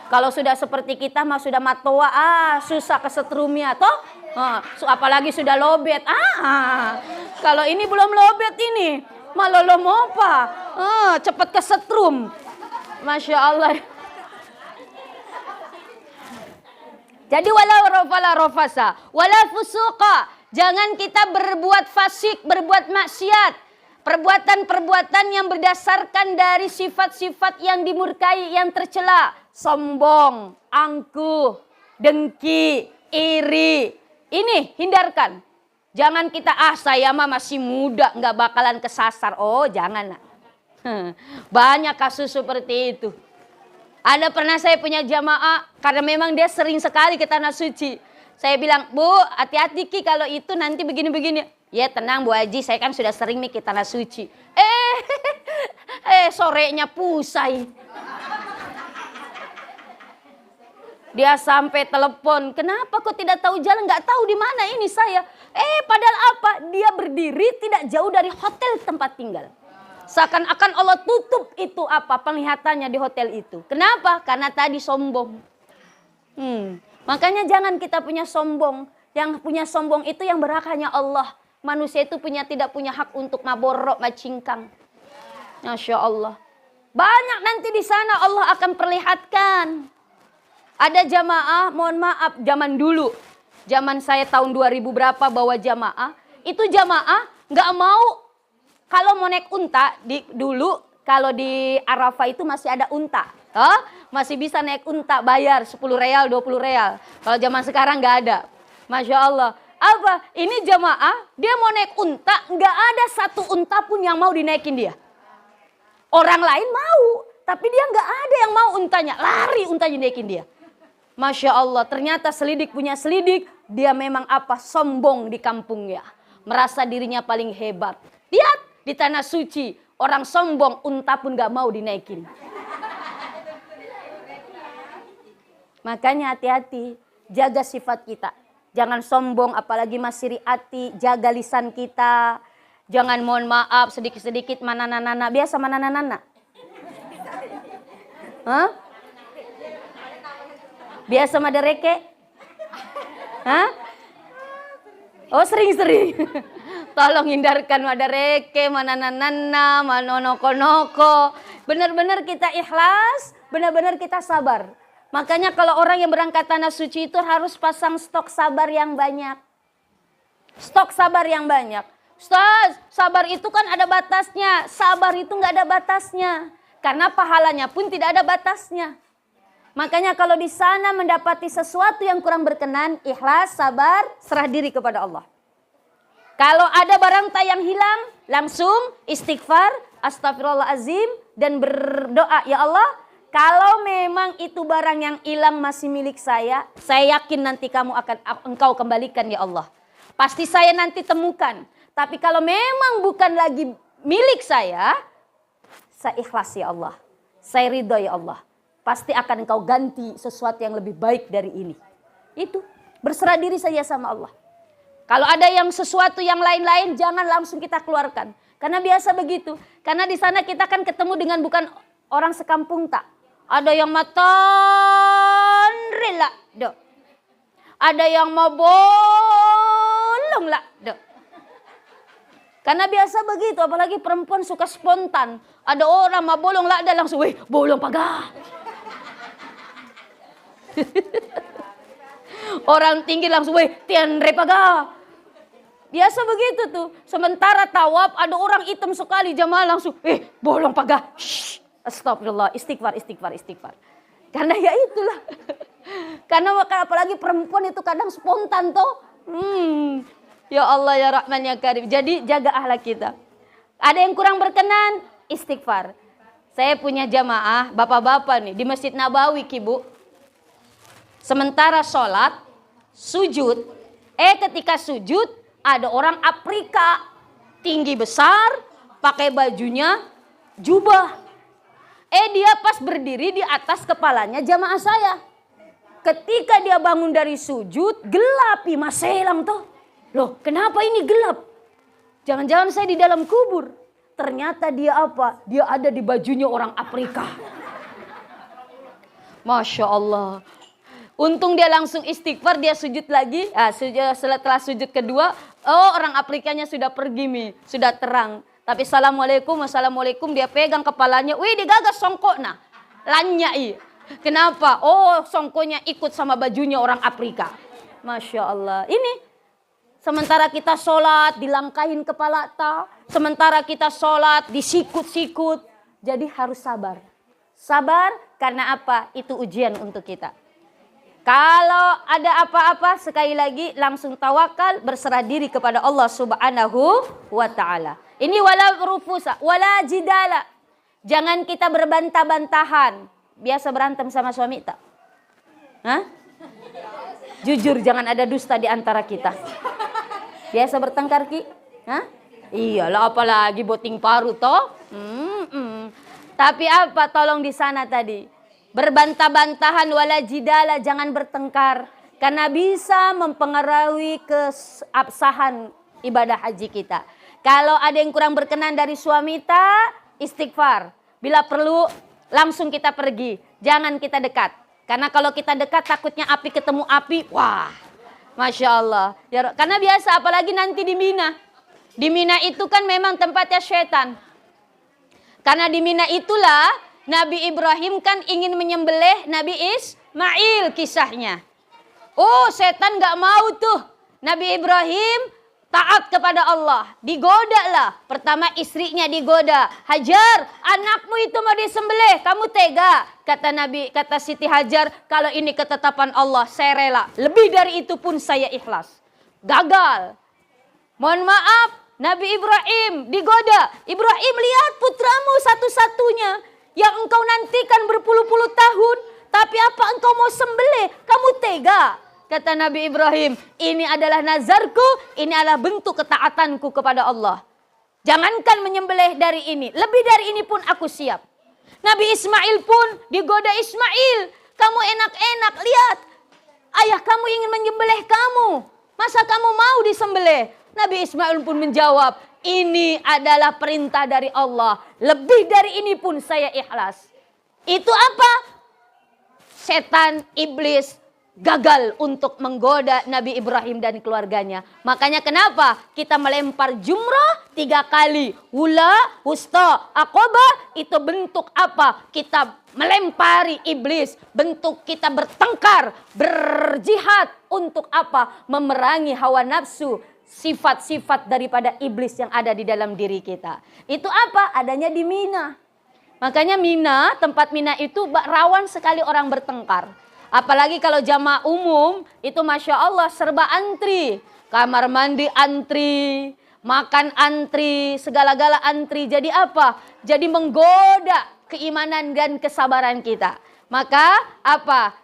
Kalau sudah seperti kita mah sudah matoa, susah kesetrumnya toh. Apalagi sudah lobet. Kalau ini belum lobet ini, malolomopa. Cepat kesetrum. Masya Allah. Jadi wala rafasa, wala fusuqa. Jangan kita berbuat fasik, berbuat maksiat. Perbuatan-perbuatan yang berdasarkan dari sifat-sifat yang dimurkai, yang tercela. Sombong, angkuh, dengki, iri. Ini hindarkan. Jangan kita saya mah masih muda nggak bakalan kesasar. Oh jangan. Banyak kasus seperti itu. Ada pernah saya punya jamaah karena memang dia sering sekali ke tanah suci. Saya bilang, Bu, hati-hati Ki kalau itu nanti begini-begini. Ya tenang Bu Haji, saya kan sudah sering nih ke tanah suci. Sorenya pusai. Dia sampai telepon, kenapa kok tidak tahu jalan, nggak tahu di mana ini saya. Padahal apa? Dia berdiri tidak jauh dari hotel tempat tinggal. Seakan-akan Allah tutup itu apa penglihatannya di hotel itu. Kenapa? Karena tadi sombong. Makanya jangan kita punya sombong. Yang punya sombong itu yang berhak hanya Allah. Manusia itu tidak punya hak untuk maborok, macingkang. Masya Allah. Banyak nanti di sana Allah akan perlihatkan. Ada jamaah, mohon maaf, zaman dulu. Zaman saya tahun 2000 berapa bawa jamaah. Itu jamaah nggak mau, kalau mau naik unta, dulu kalau di Arafah itu masih ada unta. Masih bisa naik unta, bayar 10 real, 20 real. Kalau zaman sekarang nggak ada. Masya Allah. Apa? Ini jamaah, dia mau naik unta, nggak ada satu unta pun yang mau dinaikin dia. Orang lain mau, tapi dia nggak ada yang mau untanya. Lari untanya dinaikin dia. Masya Allah, ternyata selidik punya selidik. Dia memang apa? Sombong di kampungnya. Merasa dirinya paling hebat. Lihat di tanah suci, orang sombong unta pun gak mau dinaikin. Makanya hati-hati, jaga sifat kita. Jangan sombong, apalagi masih riati, jaga lisan kita. Jangan mohon maaf, sedikit-sedikit manana-nana. Biasa manana-nana? Biasa madereke? Oh sering-sering. Tolong hindarkan madareke, mananana, manonoko-noko. Benar-benar kita ikhlas, benar-benar kita sabar. Makanya kalau orang yang berangkat tanah suci itu harus pasang stok sabar yang banyak. Stok sabar yang banyak. Ustaz, sabar itu kan ada batasnya. Sabar itu nggak ada batasnya. Karena pahalanya pun tidak ada batasnya. Makanya kalau di sana mendapati sesuatu yang kurang berkenan, ikhlas, sabar, serah diri kepada Allah. Kalau ada barang yang hilang, langsung istighfar, astagfirullahaladzim, dan berdoa, ya Allah, kalau memang itu barang yang hilang masih milik saya yakin nanti engkau kembalikan ya Allah. Pasti saya nanti temukan. Tapi kalau memang bukan lagi milik saya ikhlas ya Allah. Saya ridho ya Allah. Pasti akan engkau ganti sesuatu yang lebih baik dari ini. Itu, berserah diri saja sama Allah. Kalau ada yang sesuatu yang lain-lain jangan langsung kita keluarkan. Karena biasa begitu. Karena di sana kita kan ketemu dengan bukan orang sekampung tak. Ada yang matan rela, dok. Ada yang mau bolong lah, dok. Karena biasa begitu, apalagi perempuan suka spontan. Ada orang mau bolong lah, ada langsung, weh bolong pagah. Orang tinggi langsung, weh tianre pagah. Biasa begitu tuh. Sementara tawaf ada orang hitam sekali, jamaah langsung, bolong pagah. Shh, astagfirullah, istighfar. Karena ya itulah. Karena apalagi perempuan itu kadang spontan toh. Ya Allah ya Rahman ya Karim. Jadi jaga akhlak kita. Ada yang kurang berkenan, istighfar. Saya punya jamaah, bapak-bapak nih di Masjid Nabawi, Kibu. Sementara sholat, sujud. Ketika sujud, ada orang Afrika. Tinggi besar, pakai bajunya jubah. Dia pas berdiri di atas kepalanya jamaah saya. Ketika dia bangun dari sujud, gelap, maselang toh. Loh, kenapa ini gelap? Jangan-jangan saya di dalam kubur. Ternyata dia apa? Dia ada di bajunya orang Afrika. Masya Allah. Untung dia langsung istighfar, dia sujud lagi. Setelah sujud kedua, orang Afrikanya sudah pergi, sudah terang. Tapi assalamualaikum, dia pegang kepalanya. Wih, digagas songkok nah. Lanyai. Kenapa? Songkonya ikut sama bajunya orang Afrika. Masya Allah. Ini. Sementara kita sholat, dilangkahin kepala ta. Sementara kita sholat, disikut-sikut. Jadi harus sabar. Sabar karena apa? Itu ujian untuk kita. Kalau ada apa-apa, sekali lagi langsung tawakal, berserah diri kepada Allah Subhanahu wa ta'ala. Ini wala rufusa, wala jidala. Jangan kita berbantah-bantahan. Biasa berantem sama suami tak? Hah? Jujur, jangan ada dusta di antara kita. Biasa bertengkar Ki? Hah? Iyalah, apalagi boting paru toh. Tapi apa tolong di sana tadi? Berbantah-bantahan wala jidala, jangan bertengkar. Karena bisa mempengaruhi keabsahan ibadah haji kita. Kalau ada yang kurang berkenan dari suami istighfar. Bila perlu langsung kita pergi. Jangan kita dekat. Karena kalau kita dekat takutnya api ketemu api. Wah. Masya Allah. Ya, karena biasa apalagi nanti di Mina. Di Mina itu kan memang tempatnya setan. Karena di Mina itulah Nabi Ibrahim kan ingin menyembelih Nabi Ismail kisahnya. Setan gak mau tuh. Nabi Ibrahim taat kepada Allah. Digoda lah. Pertama istrinya digoda. Hajar, anakmu itu mau disembelih. Kamu tega? Kata Siti Hajar, kalau ini ketetapan Allah, saya rela. Lebih dari itu pun saya ikhlas. Gagal. Mohon maaf, Nabi Ibrahim digoda. Ibrahim, lihat putramu satu-satunya yang engkau nantikan berpuluh-puluh tahun. Tapi apa engkau mau sembelih? Kamu tega? Kata Nabi Ibrahim, ini adalah nazarku, ini adalah bentuk ketaatanku kepada Allah. Jangankan menyembelih dari ini, lebih dari ini pun aku siap. Nabi Ismail pun digoda Ismail. Kamu enak-enak, lihat. Ayah kamu ingin menyembelih kamu. Masa kamu mau disembelih? Nabi Ismail pun menjawab, ini adalah perintah dari Allah. Lebih dari ini pun saya ikhlas. Itu apa? Setan, iblis gagal untuk menggoda Nabi Ibrahim dan keluarganya. Makanya kenapa kita melempar jumrah 3 kali. Wula, wusta, aqobah, itu bentuk apa? Kita melempari iblis. Bentuk kita bertengkar, berjihad untuk apa? Memerangi hawa nafsu, sifat-sifat daripada iblis yang ada di dalam diri kita. Itu apa? Adanya di Mina. Makanya Mina, tempat Mina itu rawan sekali orang bertengkar. Apalagi kalau jamaah umum, itu Masya Allah serba antri. Kamar mandi antri, makan antri, segala-gala antri. Jadi apa? Jadi menggoda keimanan dan kesabaran kita. Maka apa?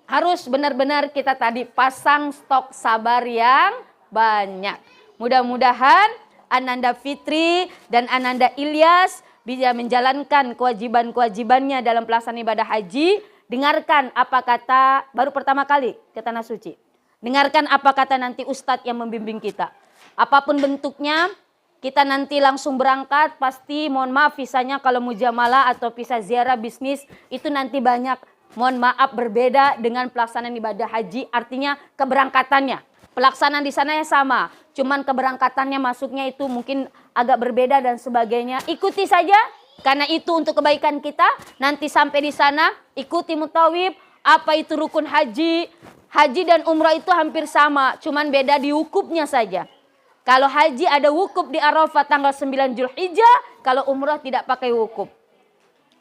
Harus benar-benar kita tadi pasang stok sabar yang banyak. Mudah-mudahan Ananda Fitri dan Ananda Ilyas bisa menjalankan kewajiban-kewajibannya dalam pelaksanaan ibadah haji. Dengarkan apa kata, baru pertama kali ke Tanah Suci. Dengarkan apa kata nanti Ustadz yang membimbing kita. Apapun bentuknya, kita nanti langsung berangkat. Pasti mohon maaf visanya kalau mujamalah atau visa ziarah bisnis, itu nanti banyak. Mohon maaf berbeda dengan pelaksanaan ibadah haji, artinya keberangkatannya. Pelaksanaan di sana sama, cuman keberangkatannya masuknya itu mungkin agak berbeda dan sebagainya. Ikuti saja. Karena itu untuk kebaikan kita, nanti sampai di sana ikuti mutawif, apa itu rukun haji. Haji dan umrah itu hampir sama, cuman beda di wukufnya saja. Kalau haji ada wukuf di Arafah tanggal 9 Zulhijjah, kalau umrah tidak pakai wukuf.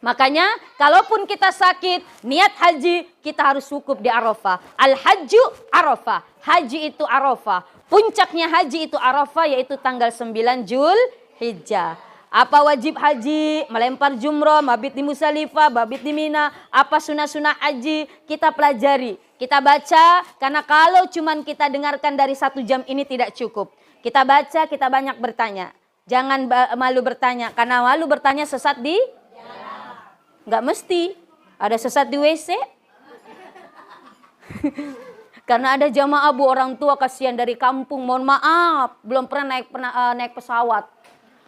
Makanya kalaupun kita sakit, niat haji, kita harus wukuf di Arafah. Al-hajju Arafah, haji itu Arafah. Puncaknya haji itu Arafah, yaitu tanggal 9 Zulhijjah. Apa wajib haji? Melempar jumrah, mabit di Muzdalifah, mabit di Mina. Apa sunah-sunah haji? Kita pelajari, kita baca. Karena kalau cuman kita dengarkan dari 1 jam ini tidak cukup. Kita baca, kita banyak bertanya. Jangan malu bertanya. Karena malu bertanya sesat di? Nggak mesti. Ada sesat di WC. Karena ada jamaah bu orang tua kasihan dari kampung. Mohon maaf, belum pernah naik pesawat.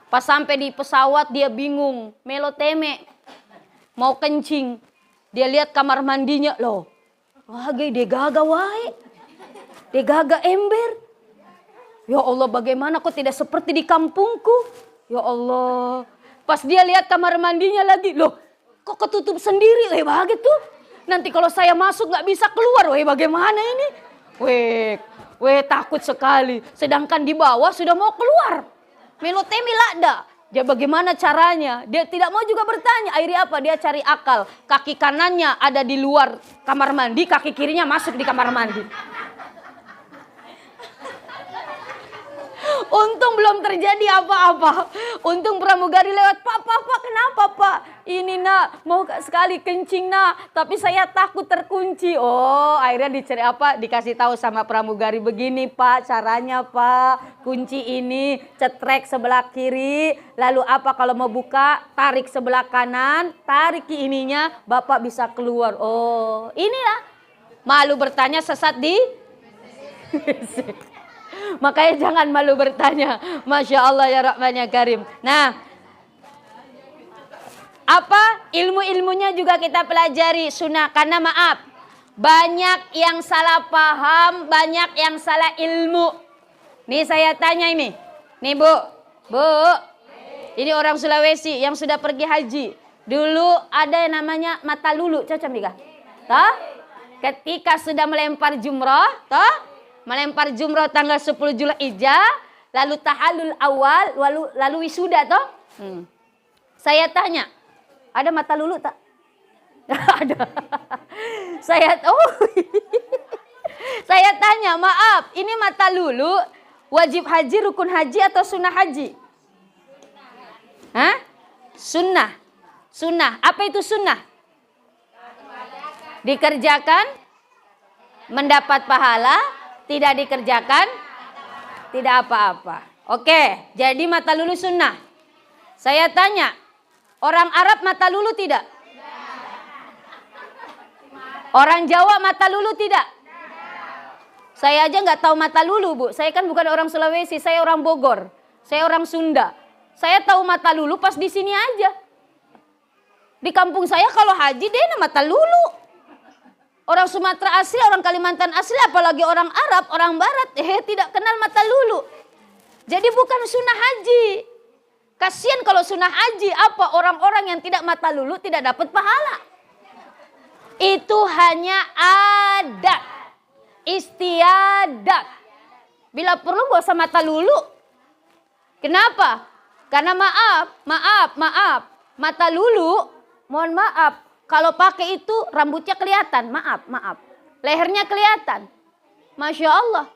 Pas sampai di pesawat dia bingung, meloteme, mau kencing. Dia lihat kamar mandinya, loh, wah dia gaga wae, dia gaga ember. Ya Allah, bagaimana kok tidak seperti di kampungku? Ya Allah, pas dia lihat kamar mandinya lagi, loh, kok ketutup sendiri? Begitu. Nanti kalau saya masuk nggak bisa keluar, bagaimana ini? Takut sekali. Sedangkan di bawah sudah mau keluar. Melotemi lada. Dia bagaimana caranya? Dia tidak mau juga bertanya. Akhirnya apa? Dia cari akal. Kaki kanannya ada di luar kamar mandi, kaki kirinya masuk di kamar mandi. Untung belum terjadi apa-apa. Untung pramugari lewat, Pak, kenapa Pak? Ini nak, mau sekali kencing nak, tapi saya takut terkunci. Oh, akhirnya dicari apa? Dikasih tahu sama pramugari, begini Pak, caranya Pak. Kunci ini, cetrek sebelah kiri. Lalu apa kalau mau buka, tarik sebelah kanan, tarik ke ininya, Bapak bisa keluar. Oh, inilah. Malu bertanya sesat di? Makanya jangan malu bertanya. Masya Allah ya Rahman ya Karim. Nah, apa ilmu-ilmunya juga kita pelajari sunnah. Karena maaf, banyak yang salah paham, banyak yang salah ilmu. Nih saya tanya ini. Nih Bu, ini orang Sulawesi yang sudah pergi haji. Dulu ada yang namanya mata lulu, cocok nih kah? Toh? Ketika sudah melempar jumrah, toh? Melempar jumrah tanggal 10 Zulhijjah, lalu tahallul awal, lalu wisuda toh? Saya tanya, ada mata lulu tak? Ada. Saya tanya, maaf, ini mata lulu wajib haji, rukun haji atau sunnah haji? Hah? Sunnah. Sunnah. Apa itu sunnah? Dikerjakan, mendapat pahala. Tidak dikerjakan, tidak apa-apa. Oke, jadi mata lulu sunnah. Saya tanya, orang Arab mata lulu tidak? Orang Jawa mata lulu tidak? Saya aja nggak tahu mata lulu Bu. Saya kan bukan orang Sulawesi, saya orang Bogor. Saya orang Sunda. Saya tahu mata lulu pas di sini aja. Di kampung saya kalau haji dia mata lulu. Orang Sumatera asli, orang Kalimantan asli, apalagi orang Arab, orang Barat, tidak kenal mata lulu. Jadi bukan sunnah haji. Kasihan kalau sunnah haji, apa orang-orang yang tidak mata lulu tidak dapat pahala. Itu hanya adat, istiadat. Bila perlu gak usah mata lulu. Kenapa? Karena maaf, mata lulu, mohon maaf, kalau pakai itu rambutnya kelihatan, maaf. Lehernya kelihatan. Masya Allah.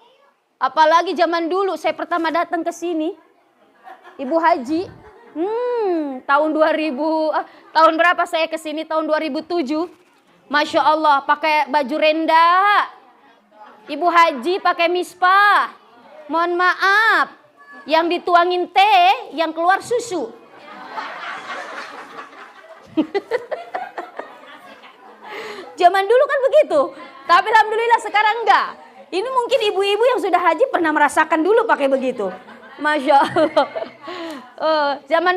Apalagi zaman dulu saya pertama datang ke sini, Ibu Haji, tahun 2000, tahun berapa saya ke sini? Tahun 2007. Masya Allah, pakai baju rendah. Ibu Haji pakai misbah. Mohon maaf, yang dituangin teh, yang keluar susu. Zaman dulu kan begitu. Tapi alhamdulillah sekarang enggak. Ini mungkin ibu-ibu yang sudah haji pernah merasakan dulu pakai begitu. Masya Allah. Zaman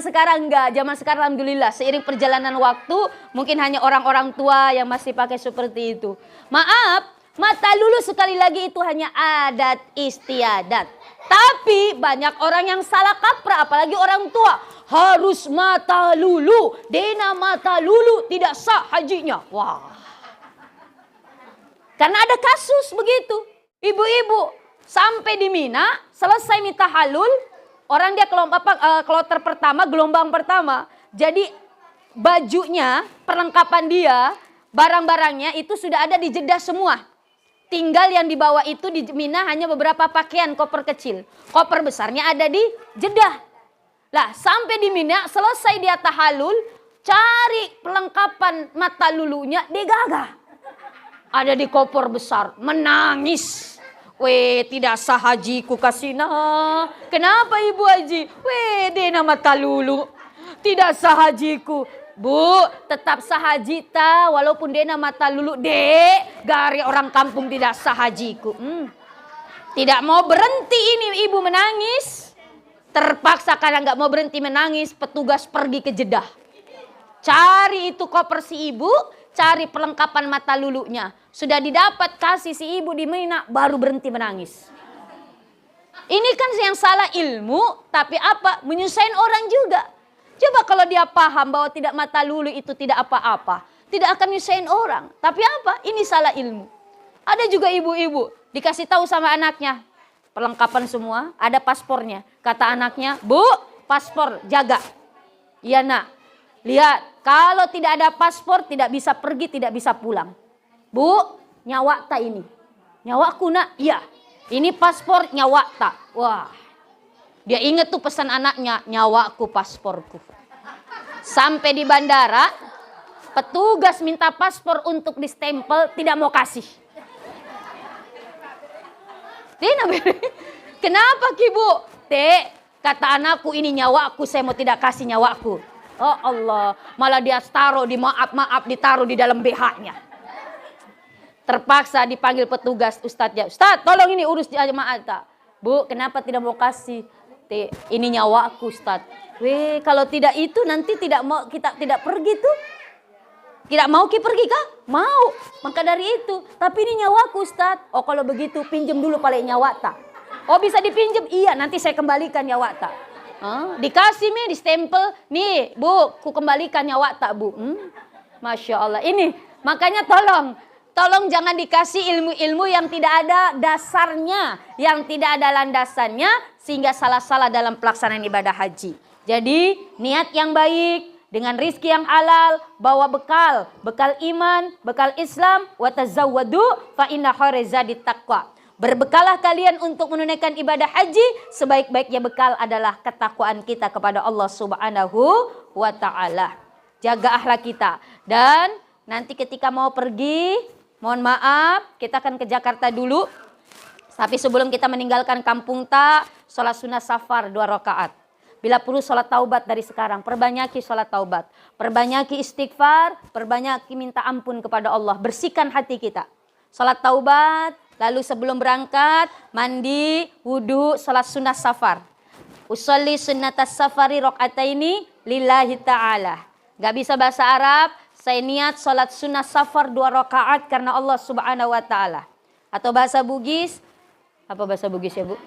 sekarang enggak. Zaman sekarang alhamdulillah seiring perjalanan waktu mungkin hanya orang-orang tua yang masih pakai seperti itu. Maaf, mata lulu sekali lagi itu hanya adat istiadat. Tapi banyak orang yang salah kaprah, apalagi orang tua. Harus mata lulu, dena mata lulu tidak sah hajinya. Wah. Karena ada kasus begitu. Ibu-ibu sampai di Mina, selesai minta halul, orang dia kloter pertama, gelombang pertama. Jadi bajunya, perlengkapan dia, barang-barangnya itu sudah ada di Jeddah semua. Tinggal yang dibawa itu di Mina hanya beberapa pakaian, koper kecil. Koper besarnya ada di Jeddah. Lah sampai di Mina, selesai dia tahalul, cari perlengkapan mata lulunya, digagah. Ada di koper besar, menangis. Weh, tidak sah hajiku kasina. Kenapa Ibu Haji? Weh, dena mata lulu. Tidak sah hajiku. Bu, tetap sah haji ta, walaupun dena mata lulu. Dek, gari orang kampung tidak sah hajiku. Tidak mau berhenti ini ibu menangis. Terpaksa karena nggak mau berhenti menangis, petugas pergi ke Jeddah. Cari itu koper si ibu, cari perlengkapan mata lulunya. Sudah didapat, kasih si ibu di Mina, baru berhenti menangis. Ini kan yang salah ilmu, tapi apa? Menyusahin orang juga. Coba kalau dia paham bahwa tidak mata lulu itu tidak apa-apa, tidak akan nyusahin orang. Tapi apa? Ini salah ilmu. Ada juga ibu-ibu, dikasih tahu sama anaknya. Perlengkapan semua, ada paspornya. Kata anaknya, Bu, paspor jaga. Iya nak, lihat kalau tidak ada paspor tidak bisa pergi, tidak bisa pulang. Bu, nyawa tak ini. Nyawaku nak, iya. Ini paspor nyawa tak. Wah, dia ingat tuh pesan anaknya, nyawaku pasporku. Sampai di bandara, petugas minta paspor untuk distempel, tidak mau kasih. Kenapa Kibu? Kata anakku ini nyawaku, saya mau tidak kasih nyawaku. Oh Allah, malah dia taruh di maaf ditaruh di dalam BH-nya. Terpaksa dipanggil petugas, Ustadz, tolong ini urus jemaah. Bu, kenapa tidak mau kasih? Ini nyawaku Ustadz. Weh, kalau tidak itu nanti tidak mau kita tidak pergi tuh. Tidak mau pergi kah? Mau. Maka dari itu. Tapi ini nyawaku Ustadz. Oh kalau begitu pinjam dulu paling nyawa tak. Oh bisa dipinjam? Iya nanti saya kembalikan nyawa tak. Dikasih nih, distempel. Nih Bu, ku kembalikan nyawa tak Bu. Masya Allah. Ini makanya tolong jangan dikasih ilmu-ilmu yang tidak ada dasarnya. Yang tidak ada landasannya. Sehingga salah-salah dalam pelaksanaan ibadah haji. Jadi niat yang baik. Dengan rizki yang halal, bawa bekal iman, bekal Islam, wa tazawwadu fa inna khairaz zadi taqwa. Berbekalah kalian untuk menunaikan ibadah haji, sebaik-baiknya bekal adalah ketakwaan kita kepada Allah Subhanahu wa taala. Jaga akhlak kita. Dan nanti ketika mau pergi, mohon maaf, kita akan ke Jakarta dulu. Tapi sebelum kita meninggalkan kampung tak, sholat sunnah safar 2 rakaat. Bila perlu sholat taubat dari sekarang, perbanyaki sholat taubat. Perbanyaki istighfar, perbanyaki minta ampun kepada Allah. Bersihkan hati kita. Sholat taubat, lalu sebelum berangkat, mandi, wudu, sholat sunnah safar. Usolli sunnatas safari rok'ataini lillahi ta'ala. Gak bisa bahasa Arab, saya niat sholat sunnah safar 2 rakaat karena Allah Subhanahu wa taala. Atau bahasa Bugis, apa bahasa Bugis ya, Bu?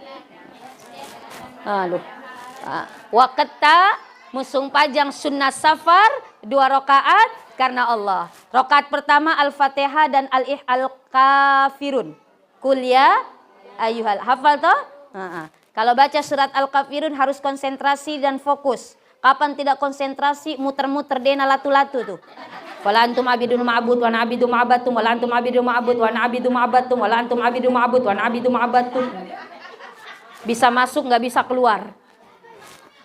Waketa musung pajang sunnah safar 2 rakaat karena Allah. Rakaat pertama Al-Fatihah dan Al-Kafirun. Qul ya ayyuhal, hafal toh? Kalau baca surat Al-Kafirun harus konsentrasi dan fokus. Kapan tidak konsentrasi, muter-muter dena latu-latu tuh. Wala antum abidun ma'bud wa na'budu ma'abatum wala antum abidun ma'bud wa na'budu ma'abatum wala antum abidun ma'bud wa na'budu ma'abatum. Bisa masuk nggak bisa keluar.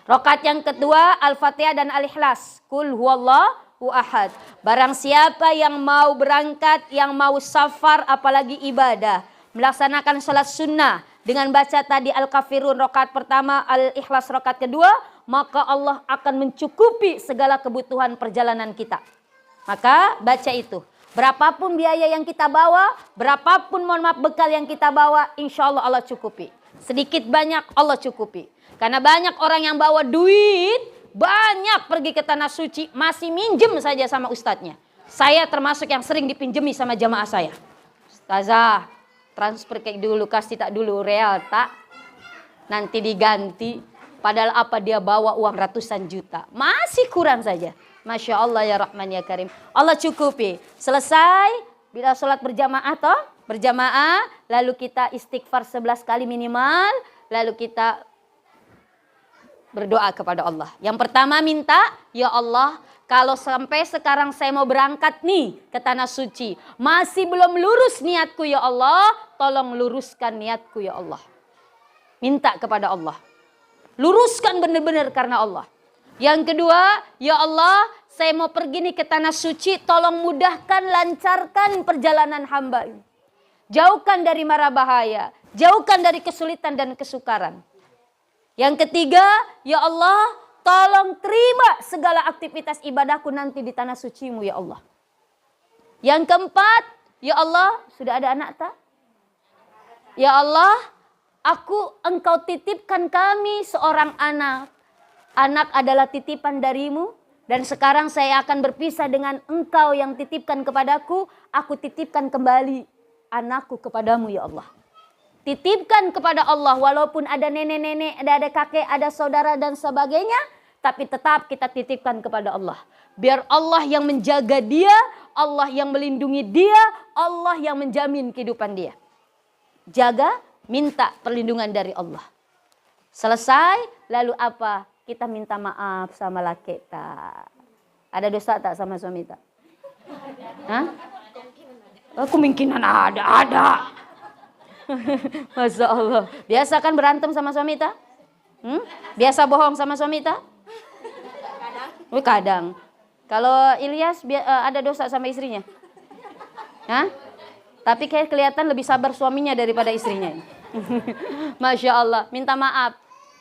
Rakaat yang kedua Al-Fatihah dan Al-Ikhlas. Qul huwallahu ahad. Barang siapa yang mau berangkat, yang mau safar apalagi ibadah, melaksanakan salat sunnah dengan baca tadi Al-Kafirun rakaat pertama, Al-Ikhlas rakaat kedua, maka Allah akan mencukupi segala kebutuhan perjalanan kita. Maka baca itu. Berapapun biaya yang kita bawa, berapapun mohon maaf bekal yang kita bawa, insya Allah Allah cukupi. Sedikit banyak Allah cukupi. Karena banyak orang yang bawa duit, banyak pergi ke tanah suci, masih minjem saja sama ustadznya. Saya termasuk yang sering dipinjemi sama jamaah saya. Ustazah, transfer kayak dulu, kasih tak dulu real tak, nanti diganti. Padahal apa dia bawa uang ratusan juta, masih kurang saja. Masya Allah ya Rahman ya Karim. Allah cukupi. Selesai, bila sholat berjamaah toh, berjamaah, lalu kita istighfar 11 kali minimal, lalu kita berdoa kepada Allah. Yang pertama minta, ya Allah, kalau sampai sekarang saya mau berangkat nih ke tanah suci, masih belum lurus niatku ya Allah, tolong luruskan niatku ya Allah. Minta kepada Allah. Luruskan benar-benar karena Allah. Yang kedua, ya Allah, saya mau pergi nih ke tanah suci, tolong mudahkan, lancarkan perjalanan hamba ini. Jauhkan dari mara bahaya, jauhkan dari kesulitan dan kesukaran. Yang ketiga, ya Allah, tolong terima segala aktivitas ibadahku nanti di tanah suci-Mu ya Allah. Yang keempat, ya Allah, sudah ada anak tak? Ya Allah, Engkau titipkan kami seorang anak. Anak adalah titipan darimu. Dan sekarang saya akan berpisah dengan Engkau yang titipkan kepadaku. Aku titipkan kembali anakku kepadamu ya Allah. Titipkan kepada Allah walaupun ada nenek-nenek, ada kakek, ada saudara dan sebagainya. Tapi tetap kita titipkan kepada Allah. Biar Allah yang menjaga dia, Allah yang melindungi dia, Allah yang menjamin kehidupan dia. Jaga, minta perlindungan dari Allah. Selesai, lalu apa? Kita minta maaf sama laki tak. Ada dosa tak sama suami tak? Hah? Kemungkinan ada. Masya Allah. Biasa kan berantem sama suami tak? Biasa bohong sama suami tak? Kadang. Kalau Ilyas ada dosa sama istrinya? Hah? Tapi kayak kelihatan lebih sabar suaminya daripada istrinya. Masya Allah. Minta maaf.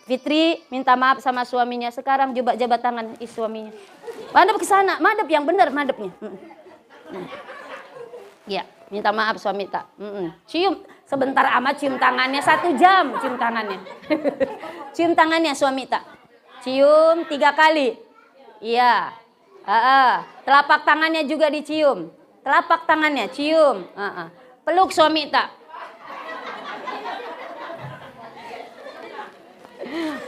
Fitri minta maaf sama suaminya. Sekarang jabat tangan suaminya. Madep ke sana, madep yang benar madepnya. Ya, minta maaf suami tak. Cium sebentar amat, cium tangannya 1 jam, cium tangannya. Cium tangannya suami tak. Cium 3 kali. Iya. Telapak tangannya juga dicium. Telapak tangannya cium. Peluk suami tak.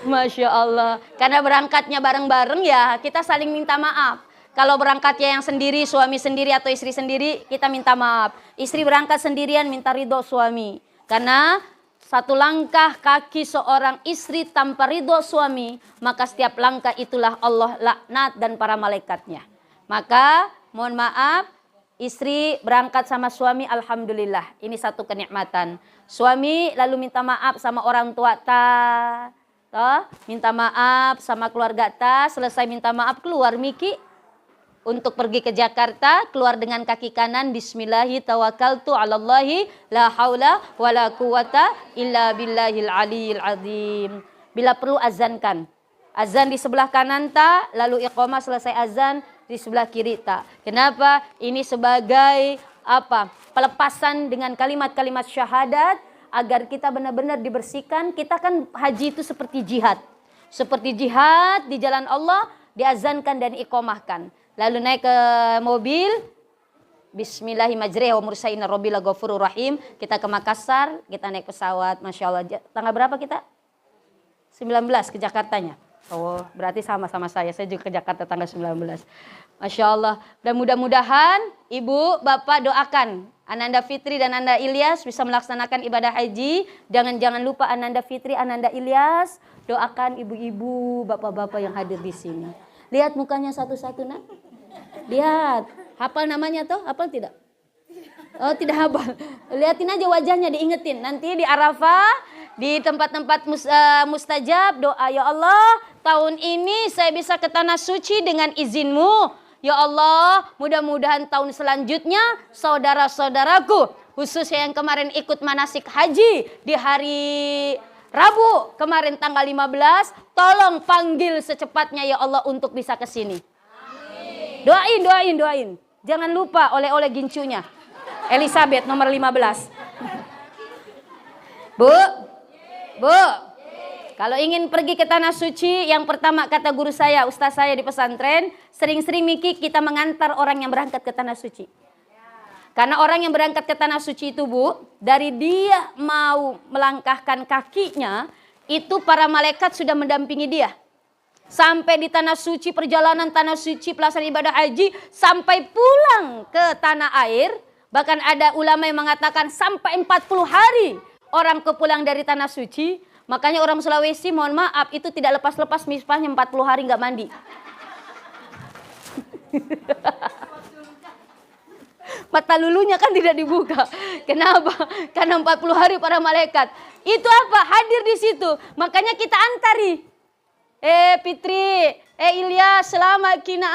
Masya Allah. Karena berangkatnya bareng-bareng ya kita saling minta maaf. Kalau berangkatnya yang sendiri, suami sendiri atau istri sendiri, kita minta maaf. Istri berangkat sendirian minta ridho suami. Karena satu langkah kaki seorang istri tanpa ridho suami, maka setiap langkah itulah Allah laknat dan para malaikatnya. Maka mohon maaf, istri berangkat sama suami, alhamdulillah. Ini satu kenikmatan. Suami lalu minta maaf sama orang tua ta. Minta maaf sama keluarga ta, selesai minta maaf keluar Miki untuk pergi ke Jakarta, keluar dengan kaki kanan, bismillahi tawakkaltu 'alallahi la haula wala quwata illa billahil aliyil azim. Bila perlu azankan. Azan di sebelah kanan ta, lalu iqamah selesai azan di sebelah kiri ta. Kenapa? Ini sebagai pelepasan dengan kalimat-kalimat syahadat. Agar kita benar-benar dibersihkan. Kita kan haji itu seperti jihad. Seperti jihad di jalan Allah, diazankan dan iqomahkan. lalu naik ke mobil. Bismillahirrahmanirrahim wa mursaina rabbil ghafurur rahim. Kita ke Makassar, kita naik pesawat. Masya Allah. Tanggal berapa kita? 19 ke Jakartanya. Oh, berarti sama-sama saya. Saya juga ke Jakarta tanggal 19. Masya Allah. Dan mudah-mudahan Ibu, Bapak doakan Ananda Fitri dan Ananda Ilyas bisa melaksanakan ibadah haji. Jangan lupa Ananda Fitri, Ananda Ilyas. Doakan ibu-ibu, bapak-bapak yang hadir di sini. Lihat mukanya satu-satu, nak. Lihat. Hafal namanya tuh? Hafal tidak? Oh, tidak hafal. Lihatin aja wajahnya, diingetin. Nanti di Arafah, di tempat-tempat mustajab, doa, ya Allah, tahun ini saya bisa ke tanah suci dengan izinmu. Ya Allah, mudah-mudahan tahun selanjutnya saudara-saudaraku, khususnya yang kemarin ikut manasik haji di hari Rabu kemarin tanggal 15, tolong panggil secepatnya ya Allah untuk bisa ke sini. Doain. Jangan lupa oleh-oleh gincunya. Elizabeth nomor 15. Bu, kalau ingin pergi ke tanah suci, yang pertama kata guru saya, ustaz saya di pesantren, sering-sering Miki kita mengantar orang yang berangkat ke tanah suci. Karena orang yang berangkat ke tanah suci itu, Bu, dari dia mau melangkahkan kakinya, itu para malaikat sudah mendampingi dia. Sampai di tanah suci, perjalanan tanah suci, pelaksanaan ibadah haji, sampai pulang ke tanah air. Bahkan ada ulama yang mengatakan sampai 40 hari orang kepulang dari tanah suci. Makanya orang Sulawesi, mohon maaf, itu tidak lepas-lepas misbahnya 40 hari nggak mandi. Mata lulunya kan tidak dibuka. Kenapa? Karena 40 hari para malaikat. Itu apa? Hadir di situ. Makanya kita antari. Fitri, Ilyas, selamat kina.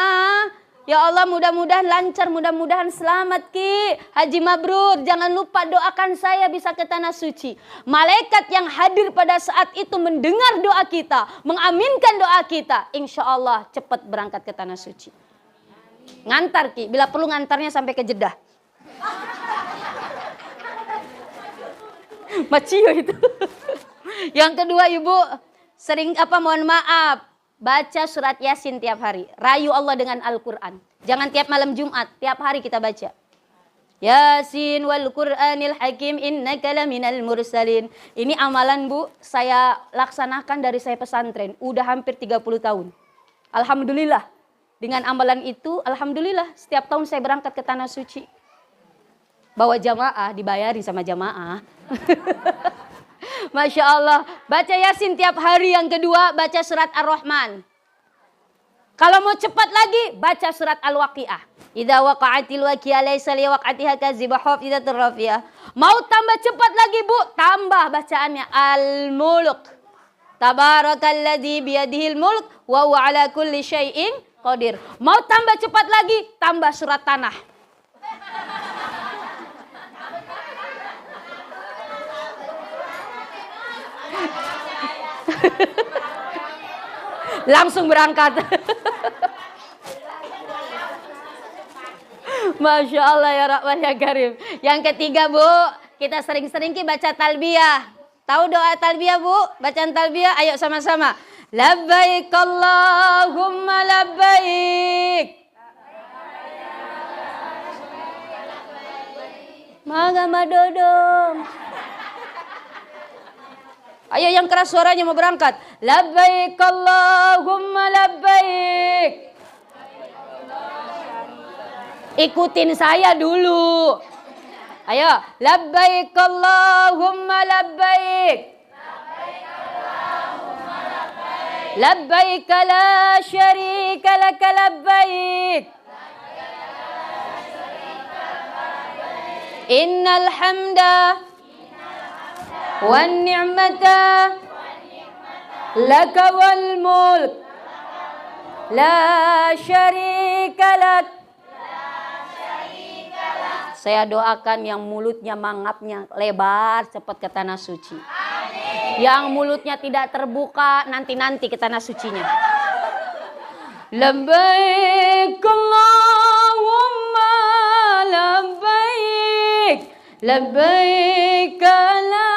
Ya Allah, mudah-mudahan lancar, mudah-mudahan selamat Ki. Haji mabrur, jangan lupa doakan saya bisa ke tanah suci. Malaikat yang hadir pada saat itu mendengar doa kita, mengaminkan doa kita. Insya Allah cepat berangkat ke tanah suci. Ngantar Ki, bila perlu ngantarnya sampai ke Jeddah. Macio itu. Yang kedua Ibu, sering mohon maaf, baca surat Yasin tiap hari. Rayu Allah dengan Al-Quran. Jangan tiap malam Jumat, tiap hari kita baca. Yasin wal Qur'anil Hakim innaka laminal mursalin. Ini amalan Bu, saya laksanakan dari saya pesantren. Udah hampir 30 tahun. Alhamdulillah. Dengan amalan itu, alhamdulillah setiap tahun saya berangkat ke tanah suci. Bawa jamaah, dibayari sama jamaah. Masya Allah. Baca Yasin tiap hari. Yang kedua, baca surat Ar-Rahman. Kalau mau cepat lagi, baca surat Al-Waqi'ah. Idza waqa'atil waqi'ah laysa liwaq'atiha kadzibah hafizatur rafiyah. Mau tambah cepat lagi Bu, tambah bacaannya Al-Mulk. Tabarakalladzi biyadihil mulk wa huwa ala kulli syai'in qadir. Mau tambah cepat lagi, tambah surat Tanah. Langsung berangkat. Masya Allah ya Rahman ya Karim. Yang ketiga Bu, kita sering-sering baca talbiyah. Tahu doa talbiyah Bu? Bacaan talbiyah, ayo sama-sama. Labbaik Allahumma labbaik. Mangga dodong. Ayo yang keras suaranya mau berangkat. Labbaik Allahumma labbaik. Ikutin saya dulu. Ayo, labbaik Allahumma labbaik. Labbaik la syarika lak labbaik. Innal hamda wan ni'mata laka wal mulk la syarika lak. Saya doakan yang mulutnya mangapnya lebar cepat ke tanah suci. Amin. Yang mulutnya tidak terbuka nanti-nanti ke tanah sucinya. Labbaik Allahumma labbaik. Labbaik la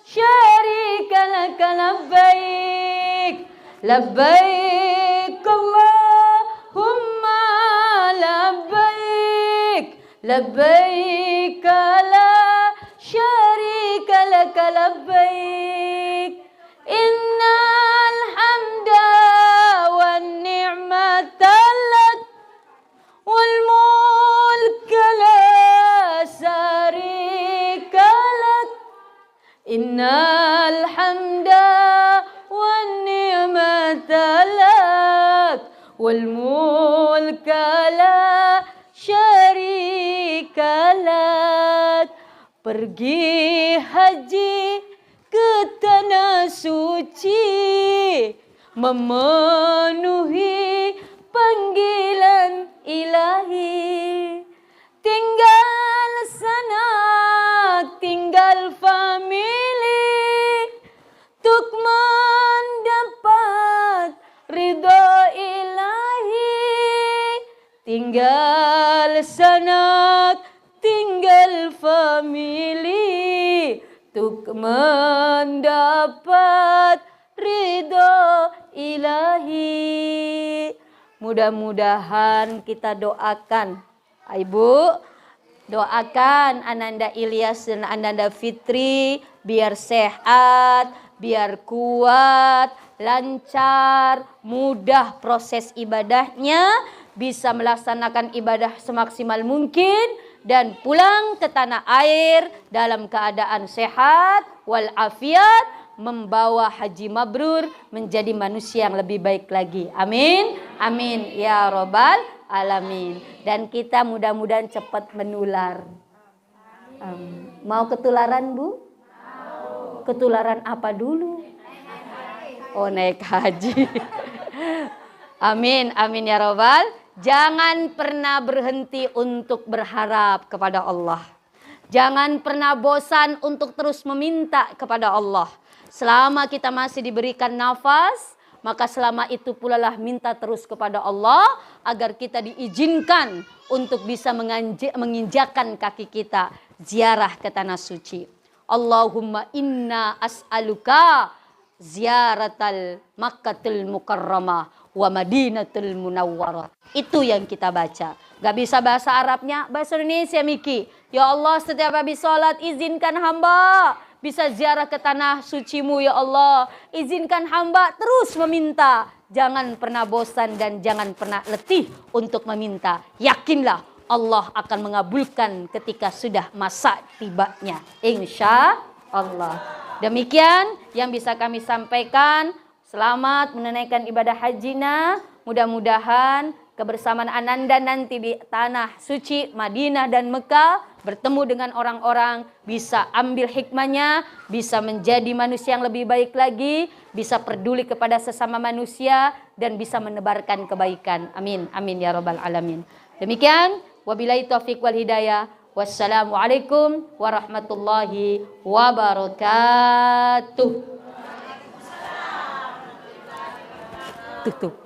syarika lak labbaik. Labbaik Allahumma labbaik la syarika lak labbaik innal hamda wan ni'mata lak wal mulka la syarika lak innal hamda wan ni'mata lak wal mulka la syarika lak. Pergi haji ke tanah suci, memenuhi panggilan ilahi. Tinggal sanak, tinggal famili, untuk mendapat ridho ilahi. Tinggal sanak, tinggal famili, untuk mendapat ridho ilahi. Mudah-mudahan kita doakan, Ibu, doakan Ananda Ilyas dan Ananda Fitri biar sehat, biar kuat, lancar, mudah proses ibadahnya, bisa melaksanakan ibadah semaksimal mungkin dan pulang ke tanah air dalam keadaan sehat walafiat, membawa haji mabrur, menjadi manusia yang lebih baik lagi. Amin. Amin ya robbal alamin. Dan kita mudah-mudahan cepat menular. Mau ketularan, Bu? Ketularan apa dulu? Oh, naik haji. Amin, amin ya robbal. Jangan pernah berhenti untuk berharap kepada Allah. Jangan pernah bosan untuk terus meminta kepada Allah. Selama kita masih diberikan nafas, maka selama itu pula lah minta terus kepada Allah agar kita diizinkan untuk bisa menginjakkan kaki kita ziarah ke tanah suci. Allahumma inna as'aluka ziyaratal Makkatul Mukarramah wa Madinatul Munawwarah. Itu yang kita baca. Gak bisa bahasa Arabnya, bahasa Indonesia Miki. Ya Allah, setiap habis sholat izinkan hamba bisa ziarah ke tanah sucimu ya Allah. Izinkan hamba terus meminta. Jangan pernah bosan dan jangan pernah letih untuk meminta. Yakinlah Allah akan mengabulkan ketika sudah masa tibanya. Insya Allah. Demikian yang bisa kami sampaikan. Selamat menunaikan ibadah hajina. Mudah-mudahan kebersamaan Ananda nanti di tanah suci Madinah dan Mekah, bertemu dengan orang-orang, bisa ambil hikmahnya, bisa menjadi manusia yang lebih baik lagi, bisa peduli kepada sesama manusia, dan bisa menebarkan kebaikan. Amin. Amin ya rabbal alamin. Demikian, wabillahi taufiq wal hidayah. Wassalamualaikum warahmatullahi wabarakatuh. Tutup.